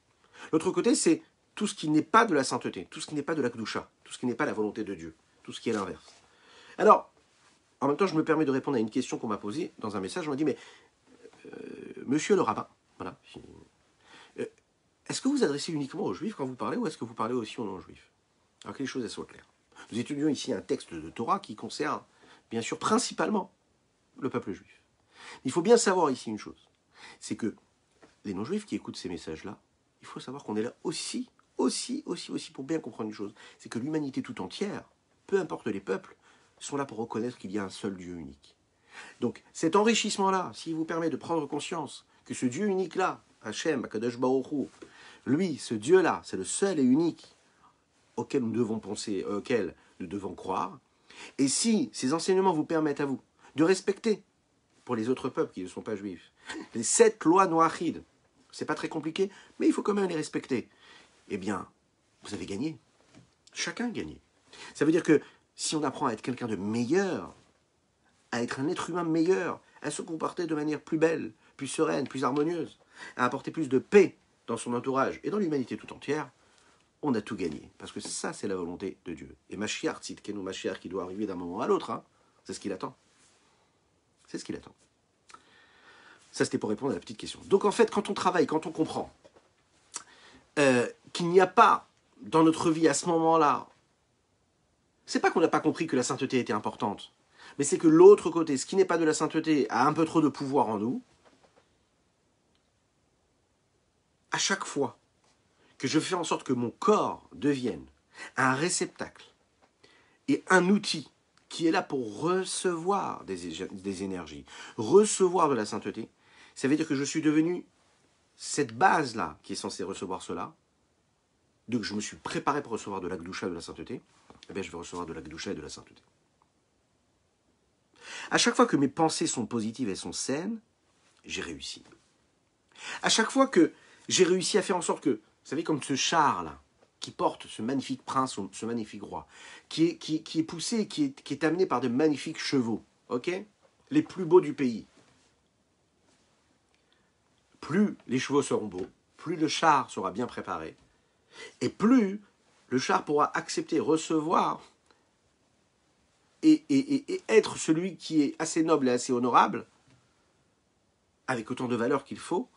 L'autre côté, c'est tout ce qui n'est pas de la sainteté, tout ce qui n'est pas de la kedusha, tout ce qui n'est pas la volonté de Dieu, tout ce qui est l'inverse. Alors, en même temps, je me permets de répondre à une question qu'on m'a posée dans un message. On m'a dit, mais monsieur le rabbin, voilà, est-ce que vous adressez uniquement aux juifs quand vous parlez ou est-ce que vous parlez aussi aux non-juifs? Alors que les choses elles soient claires. Nous étudions ici un texte de Torah qui concerne, bien sûr, principalement le peuple juif. Il faut bien savoir ici une chose, c'est que les non-juifs qui écoutent ces messages-là, il faut savoir qu'on est là aussi pour bien comprendre une chose, c'est que l'humanité tout entière, peu importe les peuples, sont là pour reconnaître qu'il y a un seul Dieu unique. Donc cet enrichissement-là, s'il vous permet de prendre conscience que ce Dieu unique-là, Hachem, Akadosh Baruch Hu, lui, ce Dieu-là, c'est le seul et unique auquel nous devons penser, auquel nous devons croire, et si ces enseignements vous permettent à vous de respecter, pour les autres peuples qui ne sont pas juifs, les 7 lois noachides, c'est pas très compliqué, mais il faut quand même les respecter, eh bien, vous avez gagné. Chacun a gagné. Ça veut dire que si on apprend à être quelqu'un de meilleur, à être un être humain meilleur, à se comporter de manière plus belle, plus sereine, plus harmonieuse, à apporter plus de paix dans son entourage et dans l'humanité tout entière, on a tout gagné. Parce que ça, c'est la volonté de Dieu. Et Mashiach, Tzidkenu Mashiach, qui doit arriver d'un moment à l'autre, hein, c'est ce qu'il attend. C'est ce qu'il attend. Ça, c'était pour répondre à la petite question. Donc, en fait, quand on travaille, quand on comprend qu'il n'y a pas dans notre vie à ce moment-là, c'est pas qu'on n'a pas compris que la sainteté était importante, mais c'est que l'autre côté, ce qui n'est pas de la sainteté, a un peu trop de pouvoir en nous. À chaque fois que je fais en sorte que mon corps devienne un réceptacle et un outil qui est là pour recevoir des énergies, recevoir de la sainteté, ça veut dire que je suis devenu cette base-là qui est censée recevoir cela. Donc je me suis préparé pour recevoir de la Kedusha, de la sainteté, eh bien je vais recevoir de la Kedusha et de la sainteté. À chaque fois que mes pensées sont positives et sont saines, j'ai réussi. À chaque fois que j'ai réussi à faire en sorte que, vous savez, comme ce char-là, qui porte ce magnifique prince, ce magnifique roi, qui est poussé, qui est amené par de magnifiques chevaux, ok, les plus beaux du pays. Plus les chevaux seront beaux, plus le char sera bien préparé, et plus le char pourra accepter, recevoir et être celui qui est assez noble et assez honorable, avec autant de valeur qu'il faut,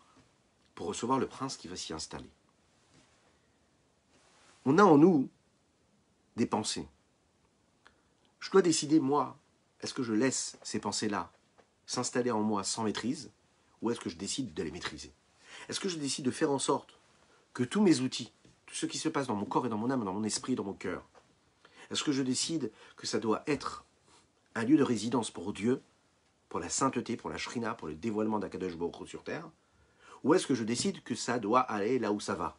pour recevoir le prince qui va s'y installer. On a en nous des pensées. Je dois décider, moi, est-ce que je laisse ces pensées-là s'installer en moi sans maîtrise, ou est-ce que je décide de les maîtriser? Est-ce que je décide de faire en sorte que tous mes outils, tout ce qui se passe dans mon corps et dans mon âme, dans mon esprit, dans mon cœur, est-ce que je décide que ça doit être un lieu de résidence pour Dieu, pour la sainteté, pour la shrina, pour le dévoilement d'Akadosh Baruch Hu sur terre, ou est-ce que je décide que ça doit aller là où ça va,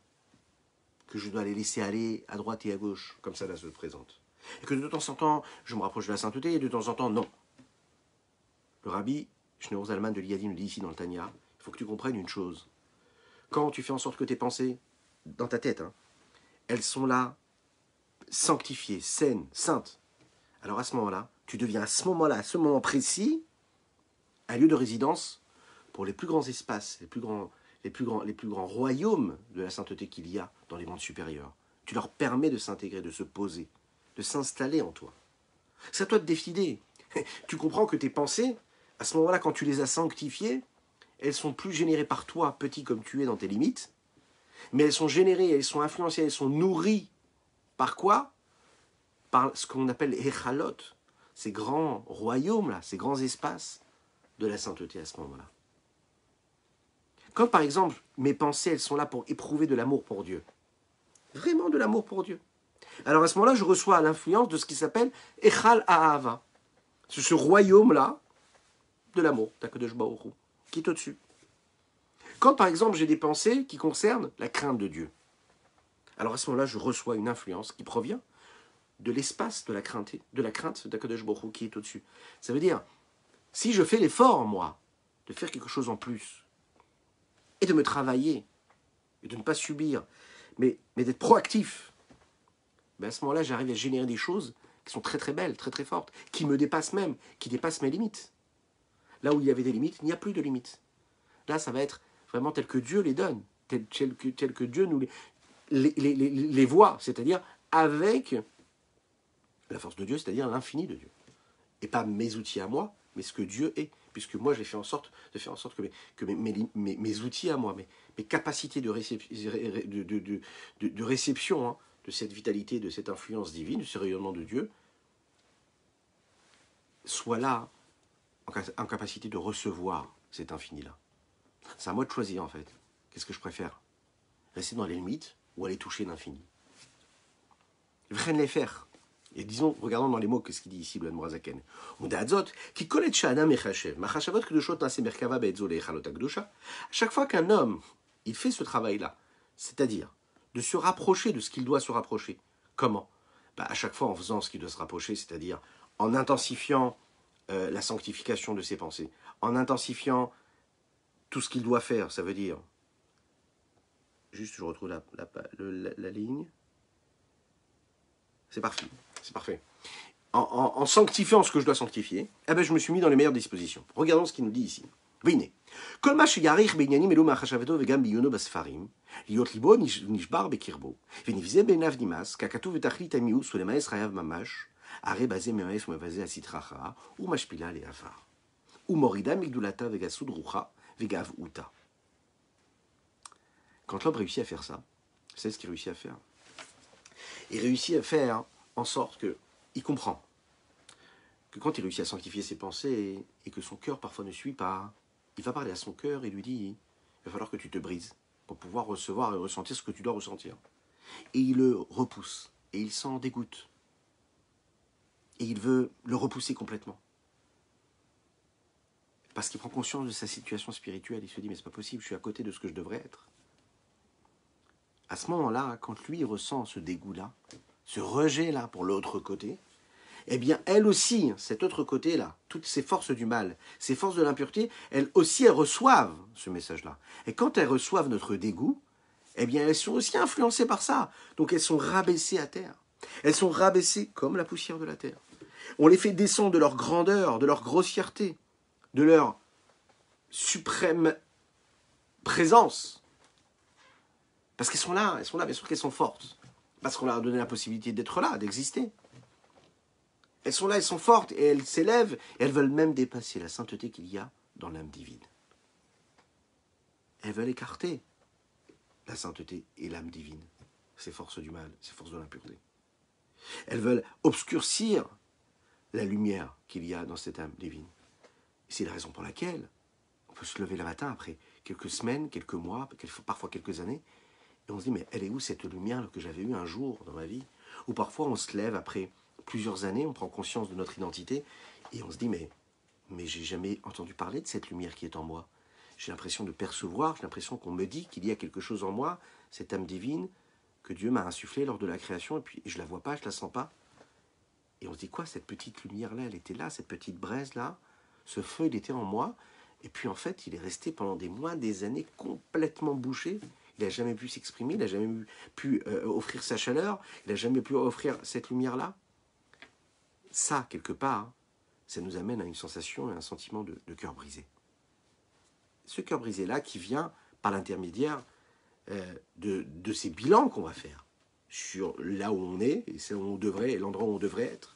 que je dois les laisser aller à droite et à gauche, comme ça se présente, et que de temps en temps, je me rapproche de la sainteté, et de temps en temps, non. Le rabbi Shneur Zalman de Liadi nous dit ici dans le Tanya, il faut que tu comprennes une chose. Quand tu fais en sorte que tes pensées, dans ta tête, elles sont là, sanctifiées, saines, saintes, alors à ce moment-là, tu deviens à ce moment-là, à ce moment précis, un lieu de résidence pour les plus grands espaces, les plus grands royaumes de la sainteté qu'il y a dans les mondes supérieurs. Tu leur permets de s'intégrer, de se poser, de s'installer en toi. C'est à toi de décider. Tu comprends que tes pensées, à ce moment-là, quand tu les as sanctifiées, elles sont plus générées par toi, petit comme tu es dans tes limites, mais elles sont générées, elles sont influencées, elles sont nourries par quoi? Par ce qu'on appelle les Echalot, ces grands royaumes-là, ces grands espaces de la sainteté à ce moment-là. Quand par exemple, mes pensées, elles sont là pour éprouver de l'amour pour Dieu, vraiment de l'amour pour Dieu, alors à ce moment-là, je reçois l'influence de ce qui s'appelle Echal Ahava, c'est ce royaume-là de l'amour, d'Akadosh Baruch Hu, qui est au-dessus. Quand par exemple, j'ai des pensées qui concernent la crainte de Dieu, alors à ce moment-là, je reçois une influence qui provient de l'espace de la crainte d'Akadosh Baruch Hu qui est au-dessus. Ça veut dire, si je fais l'effort, moi, de faire quelque chose en plus, et de me travailler, et de ne pas subir, mais d'être proactif, ben à ce moment-là, j'arrive à générer des choses qui sont très très belles, très très fortes, qui me dépassent même, qui dépassent mes limites. Là où il y avait des limites, il n'y a plus de limites. Là, ça va être vraiment tel que Dieu les donne, tel que Dieu nous les voit, c'est-à-dire avec la force de Dieu, c'est-à-dire l'infini de Dieu. Et pas mes outils à moi, mais ce que Dieu est. Puisque moi, j'ai fait en sorte de faire en sorte que mes outils à moi, mes capacités de réception de cette vitalité, de cette influence divine, de ce rayonnement de Dieu, soient là en capacité de recevoir cet infini-là. C'est à moi de choisir, en fait. Qu'est-ce que je préfère? Rester dans les limites ou aller toucher l'infini? Vren les faire. Et disons, regardons dans les mots, qu'est-ce qu'il dit ici, le Admorazaken. Chaque fois qu'un homme, il fait ce travail-là, c'est-à-dire de se rapprocher de ce qu'il doit se rapprocher. Comment? À chaque fois en faisant ce qu'il doit se rapprocher, c'est-à-dire en intensifiant la sanctification de ses pensées, en intensifiant tout ce qu'il doit faire, ça veut dire, juste je retrouve la ligne, c'est parfait. C'est parfait. En sanctifiant ce que je dois sanctifier, eh ben, je me suis mis dans les meilleures dispositions. Regardons ce qu'il nous dit ici. Vine. Kol ma sheyarich beinyanim elu machashaveto vegam biyuno basfarim, liot libo nishbar bekirbo, venivze benav nimas, kakatu vetachlit amius ulemaes chayav mamash, are bazé memes umevazé asitracha, ou mashpila leafar, ou morida migdulata vegasud rucha vegav uta. Quand l'homme réussit à faire ça, c'est ce qu'il réussit à faire. Il réussit à faire en sorte qu'il comprend que quand il réussit à sanctifier ses pensées et que son cœur parfois ne suit pas, il va parler à son cœur et lui dit, il va falloir que tu te brises pour pouvoir recevoir et ressentir ce que tu dois ressentir. Et il le repousse, et il s'en dégoûte. Et il veut le repousser complètement. Parce qu'il prend conscience de sa situation spirituelle, il se dit, mais c'est pas possible, je suis à côté de ce que je devrais être. À ce moment-là, quand lui ressent ce dégoût-là, ce rejet-là pour l'autre côté, eh bien, elle aussi, cet autre côté-là, toutes ces forces du mal, ces forces de l'impureté, elles aussi, elles reçoivent ce message-là. Et quand elles reçoivent notre dégoût, eh bien, elles sont aussi influencées par ça. Donc, elles sont rabaissées à terre. Elles sont rabaissées comme la poussière de la terre. On les fait descendre de leur grandeur, de leur grossièreté, de leur suprême présence. Parce qu'elles sont là, bien sûr qu'elles sont fortes. Parce qu'on leur a donné la possibilité d'être là, d'exister. Elles sont là, elles sont fortes, et elles s'élèvent, et elles veulent même dépasser la sainteté qu'il y a dans l'âme divine. Elles veulent écarter la sainteté et l'âme divine, ces forces du mal, ces forces de l'impureté. Elles veulent obscurcir la lumière qu'il y a dans cette âme divine. Et c'est la raison pour laquelle on peut se lever le matin après quelques semaines, quelques mois, parfois quelques années, et on se dit, mais elle est où cette lumière que j'avais eue un jour dans ma vie? Ou parfois on se lève après plusieurs années, on prend conscience de notre identité, et on se dit, mais j'ai jamais entendu parler de cette lumière qui est en moi. J'ai l'impression de percevoir, j'ai l'impression qu'on me dit qu'il y a quelque chose en moi, cette âme divine, que Dieu m'a insufflée lors de la création, et puis je la vois pas, je la sens pas. Et on se dit, quoi, cette petite lumière-là, elle était là, cette petite braise-là, ce feu, il était en moi, et puis en fait, il est resté pendant des mois, des années, complètement bouché. Il n'a jamais pu s'exprimer, il n'a jamais pu offrir sa chaleur, il n'a jamais pu offrir cette lumière-là. Ça, quelque part, ça nous amène à une sensation et un sentiment de cœur brisé. Ce cœur brisé-là qui vient par l'intermédiaire de ces bilans qu'on va faire sur là où on est, et c'est où on devrait, et l'endroit où on devrait être.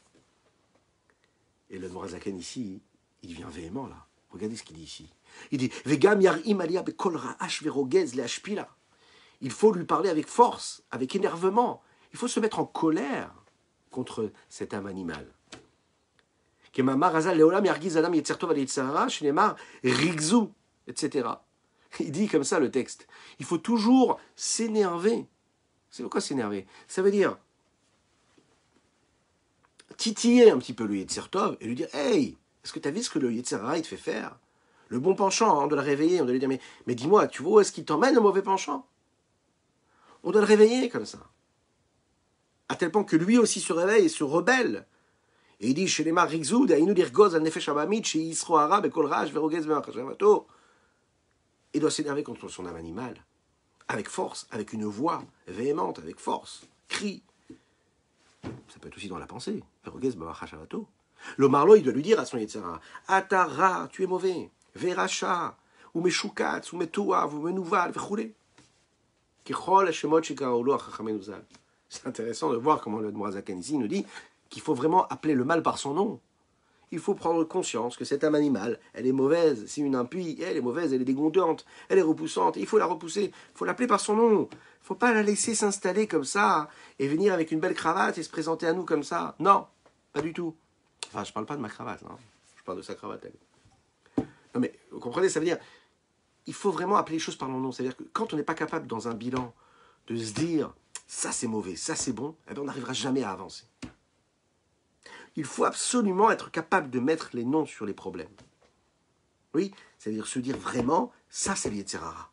Et le Nourazaken ici, il devient véhément là. Regardez ce qu'il dit ici. Il dit Vegam yarim alia bekol ra'ash verogez le'ashpila. Il faut lui parler avec force, avec énervement. Il faut se mettre en colère contre cette âme animale. Etc. Il dit comme ça le texte. Il faut toujours s'énerver. C'est quoi s'énerver? Ça veut dire titiller un petit peu le Yetzer Tov et lui dire hey, est-ce que tu as vu ce que le Yetzer Hara il te fait faire? Le bon penchant, on doit le réveiller, on doit lui dire mais dis-moi, tu vois où est-ce qu'il t'emmène le mauvais penchant? On doit le réveiller comme ça. À tel point que lui aussi se réveille et se rebelle. Et il dit chez les Marixoud, Aïnou dirgoz al nefesh abamit, chez Yisro Arabe, Kol Raj, Verogez, Verachashavato. Il doit s'énerver contre son âme animale, avec force, avec une voix véhémente, avec force, cri. Ça peut être aussi dans la pensée. Verogez, Verachashavato. Le Marlo, il doit lui dire à son Yetzera, Atara, tu es mauvais, Veracha, ou Meshukatz, ou Metouav, ou Menouval, Vechoulé. C'est intéressant de voir comment le Nourazaken ici nous dit qu'il faut vraiment appeler le mal par son nom. Il faut prendre conscience que cette âme animale, elle est mauvaise, c'est une impie, elle est mauvaise, elle est dégoûtante, elle est repoussante, il faut la repousser, il faut l'appeler par son nom. Il ne faut pas la laisser s'installer comme ça et venir avec une belle cravate et se présenter à nous comme ça. Non, pas du tout. Enfin, je ne parle pas de ma cravate, hein. Je parle de sa cravate, elle. Non mais, vous comprenez, ça veut dire, il faut vraiment appeler les choses par leur nom. C'est-à-dire que quand on n'est pas capable, dans un bilan, de se dire, ça c'est mauvais, ça c'est bon, eh bien, on n'arrivera jamais à avancer. Il faut absolument être capable de mettre les noms sur les problèmes. Oui, c'est-à-dire se dire vraiment, ça c'est le Yetzer Hara.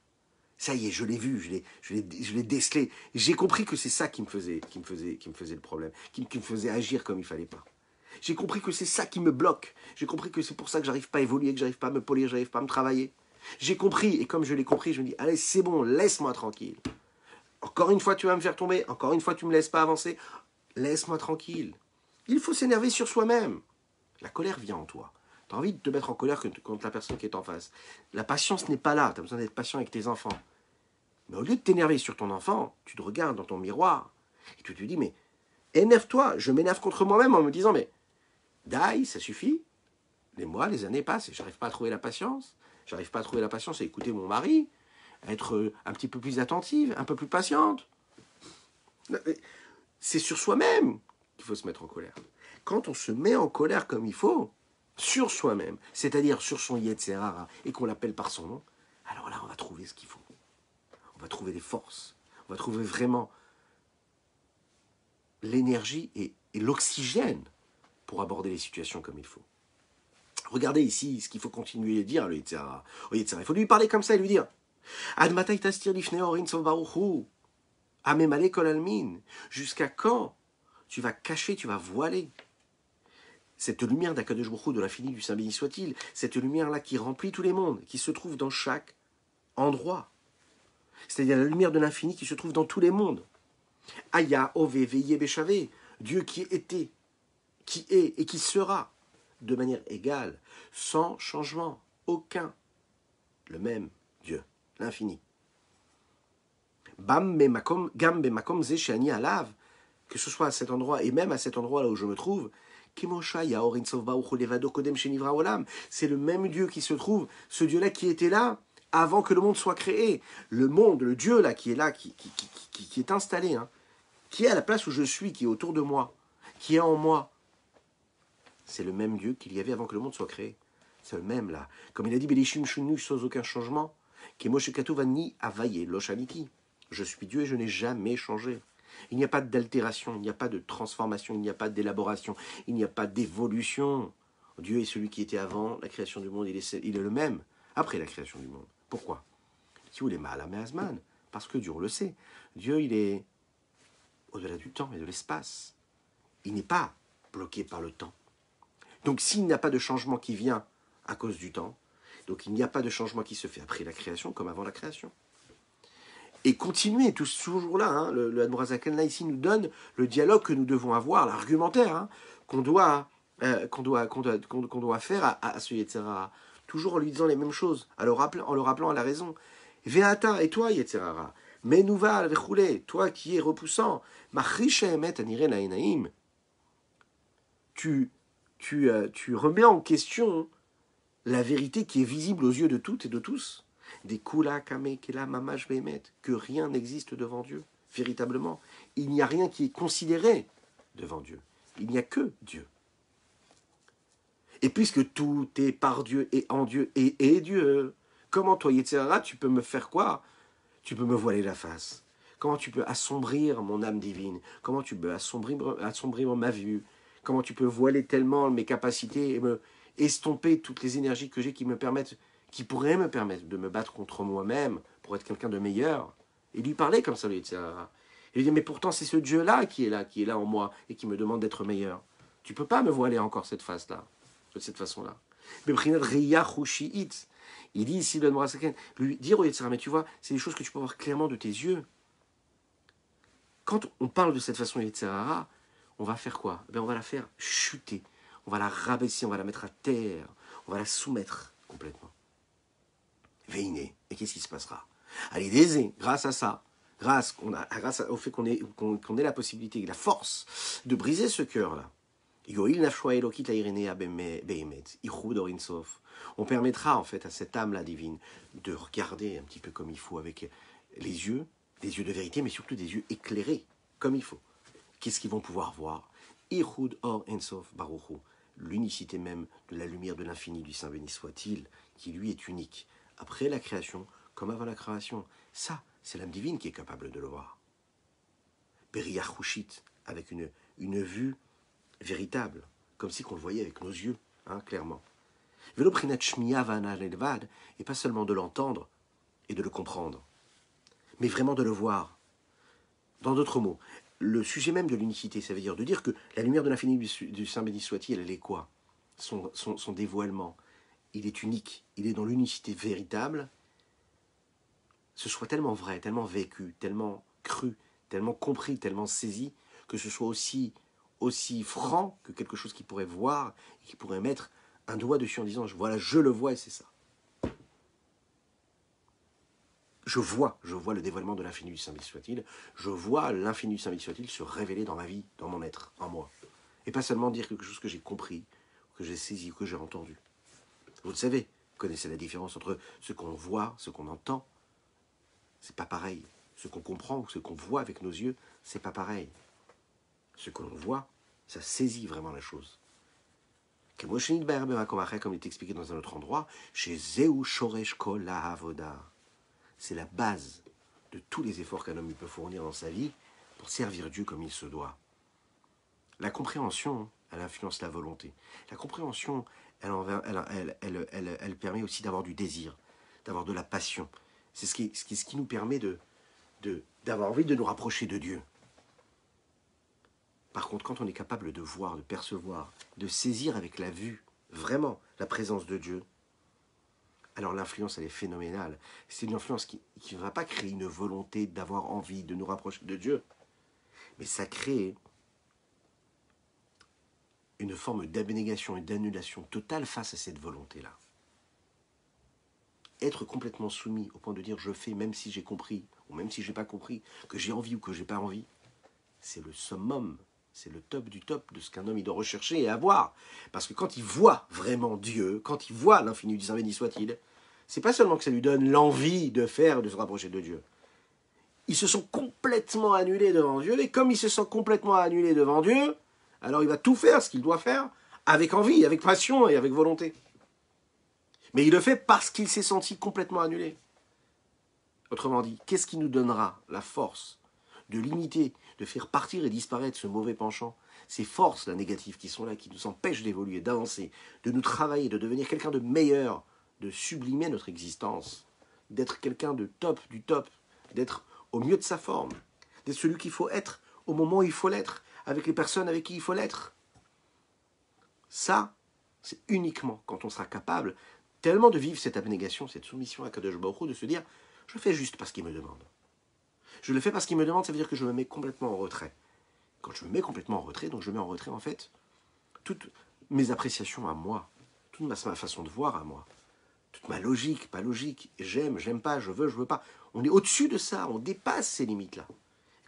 Ça y est, je l'ai vu, je l'ai décelé. J'ai compris que c'est ça qui me faisait le problème, qui me faisait agir comme il ne fallait pas. J'ai compris que c'est ça qui me bloque. J'ai compris que c'est pour ça que j'arrive pas à évoluer, que j'arrive pas à me polir, j'arrive pas à me travailler. J'ai compris, et comme je l'ai compris, je me dis, allez, c'est bon, laisse-moi tranquille. Encore une fois, tu vas me faire tomber, encore une fois, tu ne me laisses pas avancer. Laisse-moi tranquille. Il faut s'énerver sur soi-même. La colère vient en toi. Tu as envie de te mettre en colère contre la personne qui est en face. La patience n'est pas là, tu as besoin d'être patient avec tes enfants. Mais au lieu de t'énerver sur ton enfant, tu te regardes dans ton miroir, et tu te dis, mais énerve-toi, je m'énerve contre moi-même en me disant, mais Dai, ça suffit. Les mois, les années passent et j'arrive pas à trouver la patience. J'arrive pas à trouver la patience à écouter mon mari, à être un petit peu plus attentive, un peu plus patiente. C'est sur soi-même qu'il faut se mettre en colère. Quand on se met en colère comme il faut, sur soi-même, c'est-à-dire sur son Yetzer Hara, et qu'on l'appelle par son nom, alors là, on va trouver ce qu'il faut. On va trouver les forces. On va trouver vraiment l'énergie et l'oxygène pour aborder les situations comme il faut. Regardez ici ce qu'il faut continuer à dire au Yetzer Hara. Il faut lui parler comme ça et lui dire jusqu'à quand tu vas cacher, tu vas voiler cette lumière d'Akadosh Baruch Hu, de l'infini du Saint béni soit-il, cette lumière-là qui remplit tous les mondes, qui se trouve dans chaque endroit. C'est-à-dire la lumière de l'infini qui se trouve dans tous les mondes. Aya, Ove, Veye, Beshave, Dieu qui était, qui est et qui sera de manière égale, sans changement, aucun. Le même Dieu, l'infini. Bam bemakom, gam bemakom ze she'ani alav, que ce soit à cet endroit et même à cet endroit là où je me trouve, Kimosha Yaor Insov Baruch Hu Levado Kodem Shenivra Olam, c'est le même Dieu qui se trouve, ce Dieu-là qui était là avant que le monde soit créé. Le monde, le Dieu là qui est là, qui est installé, hein, qui est à la place où je suis, qui est autour de moi, qui est en moi. C'est le même Dieu qu'il y avait avant que le monde soit créé. C'est le même là. Comme il a dit, Belishim Shunu sans aucun changement, Kimoshe Katuvani Avaye Loshaniki. Je suis Dieu et je n'ai jamais changé. Il n'y a pas d'altération, il n'y a pas de transformation, il n'y a pas d'élaboration, il n'y a pas d'évolution. Dieu est celui qui était avant la création du monde, il est le même après la création du monde. Pourquoi? Si vous voulez, parce que Dieu, on le sait, Dieu, il est au-delà du temps et de l'espace. Il n'est pas bloqué par le temps. Donc s'il n'y a pas de changement qui vient à cause du temps, donc il n'y a pas de changement qui se fait après la création comme avant la création. Et continuer, toujours là, hein, le Admorazaken là ici nous donne le dialogue que nous devons avoir, l'argumentaire hein, qu'on doit faire à ce Yetzirara, toujours en lui disant les mêmes choses, en le rappelant à la raison. Ve'ata, et toi Yetzirara, Menouval vechoulé, toi qui es repoussant, Machrisha emet anire laenaim, tu remets en question la vérité qui est visible aux yeux de toutes et de tous. Des kula kame kela mamash behemet, que rien n'existe devant Dieu, véritablement. Il n'y a rien qui est considéré devant Dieu. Il n'y a que Dieu. Et puisque tout est par Dieu et en Dieu et est Dieu, comment toi, Yetzirara, tu peux me faire quoi? Tu peux me voiler la face. Comment tu peux assombrir mon âme divine? Comment tu peux assombrir ma vue? Comment tu peux voiler tellement mes capacités et me estomper toutes les énergies que j'ai qui pourraient me permettre de me battre contre moi-même pour être quelqu'un de meilleur? Et lui parler comme ça, lui, etc. Et lui dire, mais pourtant c'est ce Dieu-là qui est là en moi et qui me demande d'être meilleur. Tu peux pas me voiler encore cette face-là, de cette façon-là. Il dit ici, le Morasaken, lui dire au Yetzirah, mais tu vois, c'est des choses que tu peux voir clairement de tes yeux. Quand on parle de cette façon Yetzirah, on va faire quoi? On va la faire chuter, on va la rabaisser, on va la mettre à terre, on va la soumettre complètement. Veiné. Et qu'est-ce qui se passera? Allez, Dézé, grâce à ça, grâce au fait qu'on ait la possibilité, la force de briser ce cœur-là, on permettra en fait à cette âme-là divine de regarder un petit peu comme il faut avec les yeux, des yeux de vérité, mais surtout des yeux éclairés comme il faut. Qu'est-ce qu'ils vont pouvoir voir? Ichud Or Ensof Baruchu, l'unicité même de la lumière de l'infini du Saint béni soit-il, qui lui est unique, après la création comme avant la création. Ça, c'est l'âme divine qui est capable de le voir. Beriyachushit, avec une vue véritable, comme si qu'on le voyait avec nos yeux, hein, clairement. Veloprinat Shmiya Vana Lelvad, et pas seulement de l'entendre et de le comprendre, mais vraiment de le voir. Dans d'autres mots, le sujet même de l'unicité, ça veut dire de dire que la lumière de l'infini du Saint béni soit-il, elle est quoi? Son dévoilement, il est unique, il est dans l'unicité véritable. Ce soit tellement vrai, tellement vécu, tellement cru, tellement compris, tellement saisi, que ce soit aussi franc que quelque chose qui pourrait voir, et qui pourrait mettre un doigt dessus en disant, voilà, je le vois et c'est ça. Je vois le dévoilement de l'infini du Saint béni soit-il, je vois l'infini du Saint béni soit-il se révéler dans ma vie, dans mon être, en moi. Et pas seulement dire quelque chose que j'ai compris, que j'ai saisi, que j'ai entendu. Vous le savez, vous connaissez la différence entre ce qu'on voit, ce qu'on entend. C'est pas pareil. Ce qu'on comprend ou ce qu'on voit avec nos yeux, c'est pas pareil. Ce que l'on voit, ça saisit vraiment la chose. Comme il est expliqué dans un autre endroit, chez Zeu Shoresh Kol Avoda. C'est la base de tous les efforts qu'un homme peut fournir dans sa vie pour servir Dieu comme il se doit. La compréhension, elle influence la volonté. La compréhension, elle permet aussi d'avoir du désir, d'avoir de la passion. C'est ce qui nous permet d'avoir envie de nous rapprocher de Dieu. Par contre, quand on est capable de voir, de percevoir, de saisir avec la vue, vraiment, la présence de Dieu, alors l'influence, elle est phénoménale. C'est une influence qui ne va pas créer une volonté d'avoir envie de nous rapprocher de Dieu, mais ça crée une forme d'abnégation et d'annulation totale face à cette volonté-là. Être complètement soumis au point de dire je fais même si j'ai compris ou même si je n'ai pas compris, que j'ai envie ou que je n'ai pas envie, c'est le summum, c'est le top du top de ce qu'un homme il doit rechercher et avoir. Parce que quand il voit vraiment Dieu, quand il voit l'infini du Saint béni soit-il, c'est pas seulement que ça lui donne l'envie de faire et de se rapprocher de Dieu. Ils se sont complètement annulés devant Dieu, et comme il se sent complètement annulé devant Dieu, alors il va tout faire ce qu'il doit faire, avec envie, avec passion et avec volonté. Mais il le fait parce qu'il s'est senti complètement annulé. Autrement dit, qu'est-ce qui nous donnera la force de limiter, de faire partir et disparaître ce mauvais penchant, ces forces là, négatives qui sont là, qui nous empêchent d'évoluer, d'avancer, de nous travailler, de devenir quelqu'un de meilleur, de sublimer notre existence, d'être quelqu'un de top, du top, d'être au mieux de sa forme, d'être celui qu'il faut être au moment où il faut l'être, avec les personnes avec qui il faut l'être. Ça, c'est uniquement quand on sera capable tellement de vivre cette abnégation, cette soumission à Kadosh Baruch Hu, de se dire, je fais juste parce qu'il me demande. Je le fais parce qu'il me demande, ça veut dire que je me mets complètement en retrait. Quand je me mets complètement en retrait, donc je mets en retrait en fait toutes mes appréciations à moi, toute ma façon de voir à moi, toute ma logique, pas logique, j'aime pas, je veux pas. On est au-dessus de ça, on dépasse ces limites-là.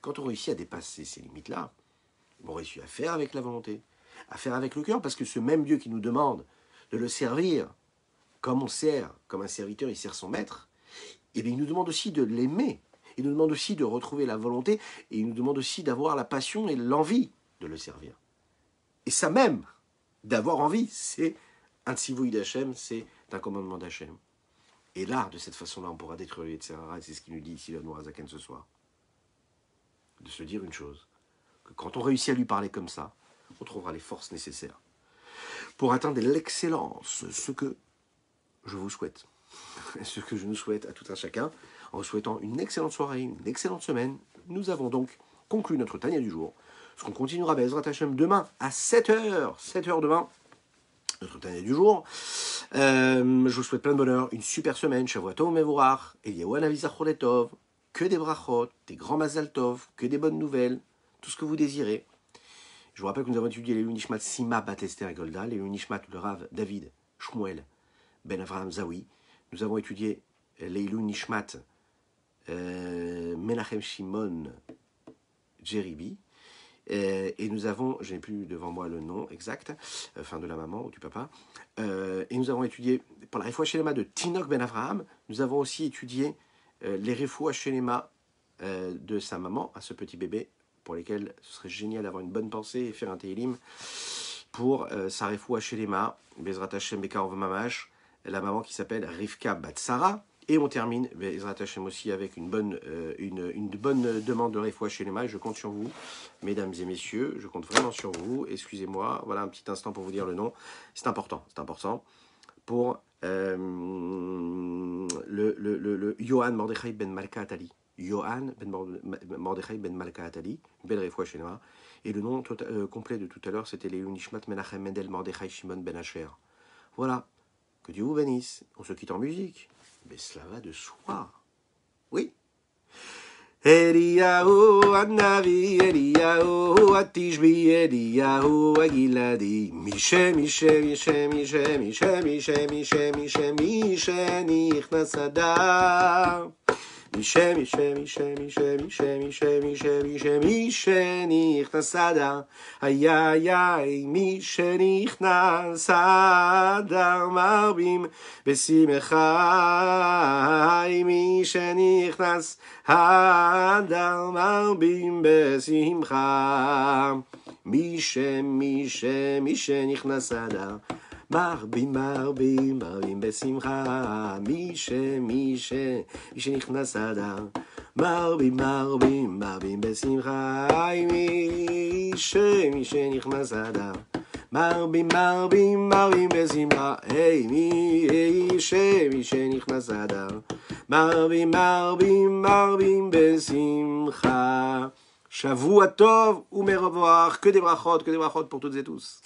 Quand on réussit à dépasser ces limites-là, on réussit à faire avec la volonté, à faire avec le cœur, parce que ce même Dieu qui nous demande de le servir comme on sert, comme un serviteur il sert son maître, et bien il nous demande aussi de l'aimer. Il nous demande aussi de retrouver la volonté, et il nous demande aussi d'avoir la passion et l'envie de le servir. Et ça même, d'avoir envie, c'est un tzivouï d'Hachem, c'est un commandement d'Hachem. Et là, de cette façon-là, on pourra détruire les Yetzirah, et c'est ce qu'il nous dit ici, le Nourazaken, ce soir. De se dire une chose, que quand on réussit à lui parler comme ça, on trouvera les forces nécessaires pour atteindre l'excellence, ce que je vous souhaite, ce que je nous souhaite à tout un chacun, en vous souhaitant une excellente soirée, une excellente semaine. Nous avons donc conclu notre Tania du jour, ce qu'on continuera Bezrat Hashem demain à 7h, 7h demain, notre Tania du jour. Je vous souhaite plein de bonheur, une super semaine, Shavua Tov Mevorach, Eliyahu Hanavi Zachor Letov, que des brachot, des grands mazal tov, que des bonnes nouvelles, tout ce que vous désirez. Je vous rappelle que nous avons étudié les Nishmat Sima Bat Esther et Golda, les Nishmat le Rav David Shmuel Ben Avraham Zawi. Nous avons étudié les Nishmat Menachem Shimon Jeribi. Et nous avons, je n'ai plus devant moi le nom exact, enfin de la maman ou du papa, et nous avons étudié, pour la Refoua Shelema de Tinok Ben Avraham, nous avons aussi étudié les Refoua Shelema de sa maman, à ce petit bébé, pour lesquels ce serait génial d'avoir une bonne pensée et faire un Tehillim pour sa Refoua Shelema, Bezrat Hashem Bekarov Mamash, la maman qui s'appelle Rivka Bat Sarah. Et on termine, Bezrat Hashem aussi, avec une bonne demande de Refoua Shelema. Je compte sur vous, mesdames et messieurs, je compte vraiment sur vous. Excusez-moi, voilà un petit instant pour vous dire le nom. C'est important, pour le Yohan Mordechai Ben Malka Atali. Yohan Ben Mordechai Ben Malka Atali, belle Refoua Shelema. Et le nom complet de tout à l'heure, c'était les Nishmat Menachem Mendel Mordechai Shimon Ben Asher. Voilà, que Dieu vous bénisse. On se quitte en musique. Mais cela va de soi. Oui. Eliyahu Hanavi, Eliyahu Atishbi, Eliyahu Agiladi, Mishe, Mishe, Mishe, Mishe, Mishe, Mishe, Mishe, Mishe, Mishe, Nichnas Adar. Mishe, Mishe, Mishe, Mishe, Mishe, Mishe, Mishe, Mishe, Mishe, Nichnas Adar. Ay, ay, ay, Mishe, Nichnas Adar, Marbim, Besimcha. Mishe, Nichnas Adar, Marbim, Besimcha. Mishe, Mishe, Mishe, Nichnas Adar. Marbim, marbim, marbim besimcha. Mishe, Mishe, Mishe nichnas Adar. Marbim, marbim, marbim besimcha. Mishe, Mishe nichnas Adar. Marbim, marbim, marbim besimcha. Hey, Mishe, Mishe nichnas Adar. Marbim, marbim, marbim besimcha. Shavua Tov u'merevoir. Que des brachot pour toutes et tous.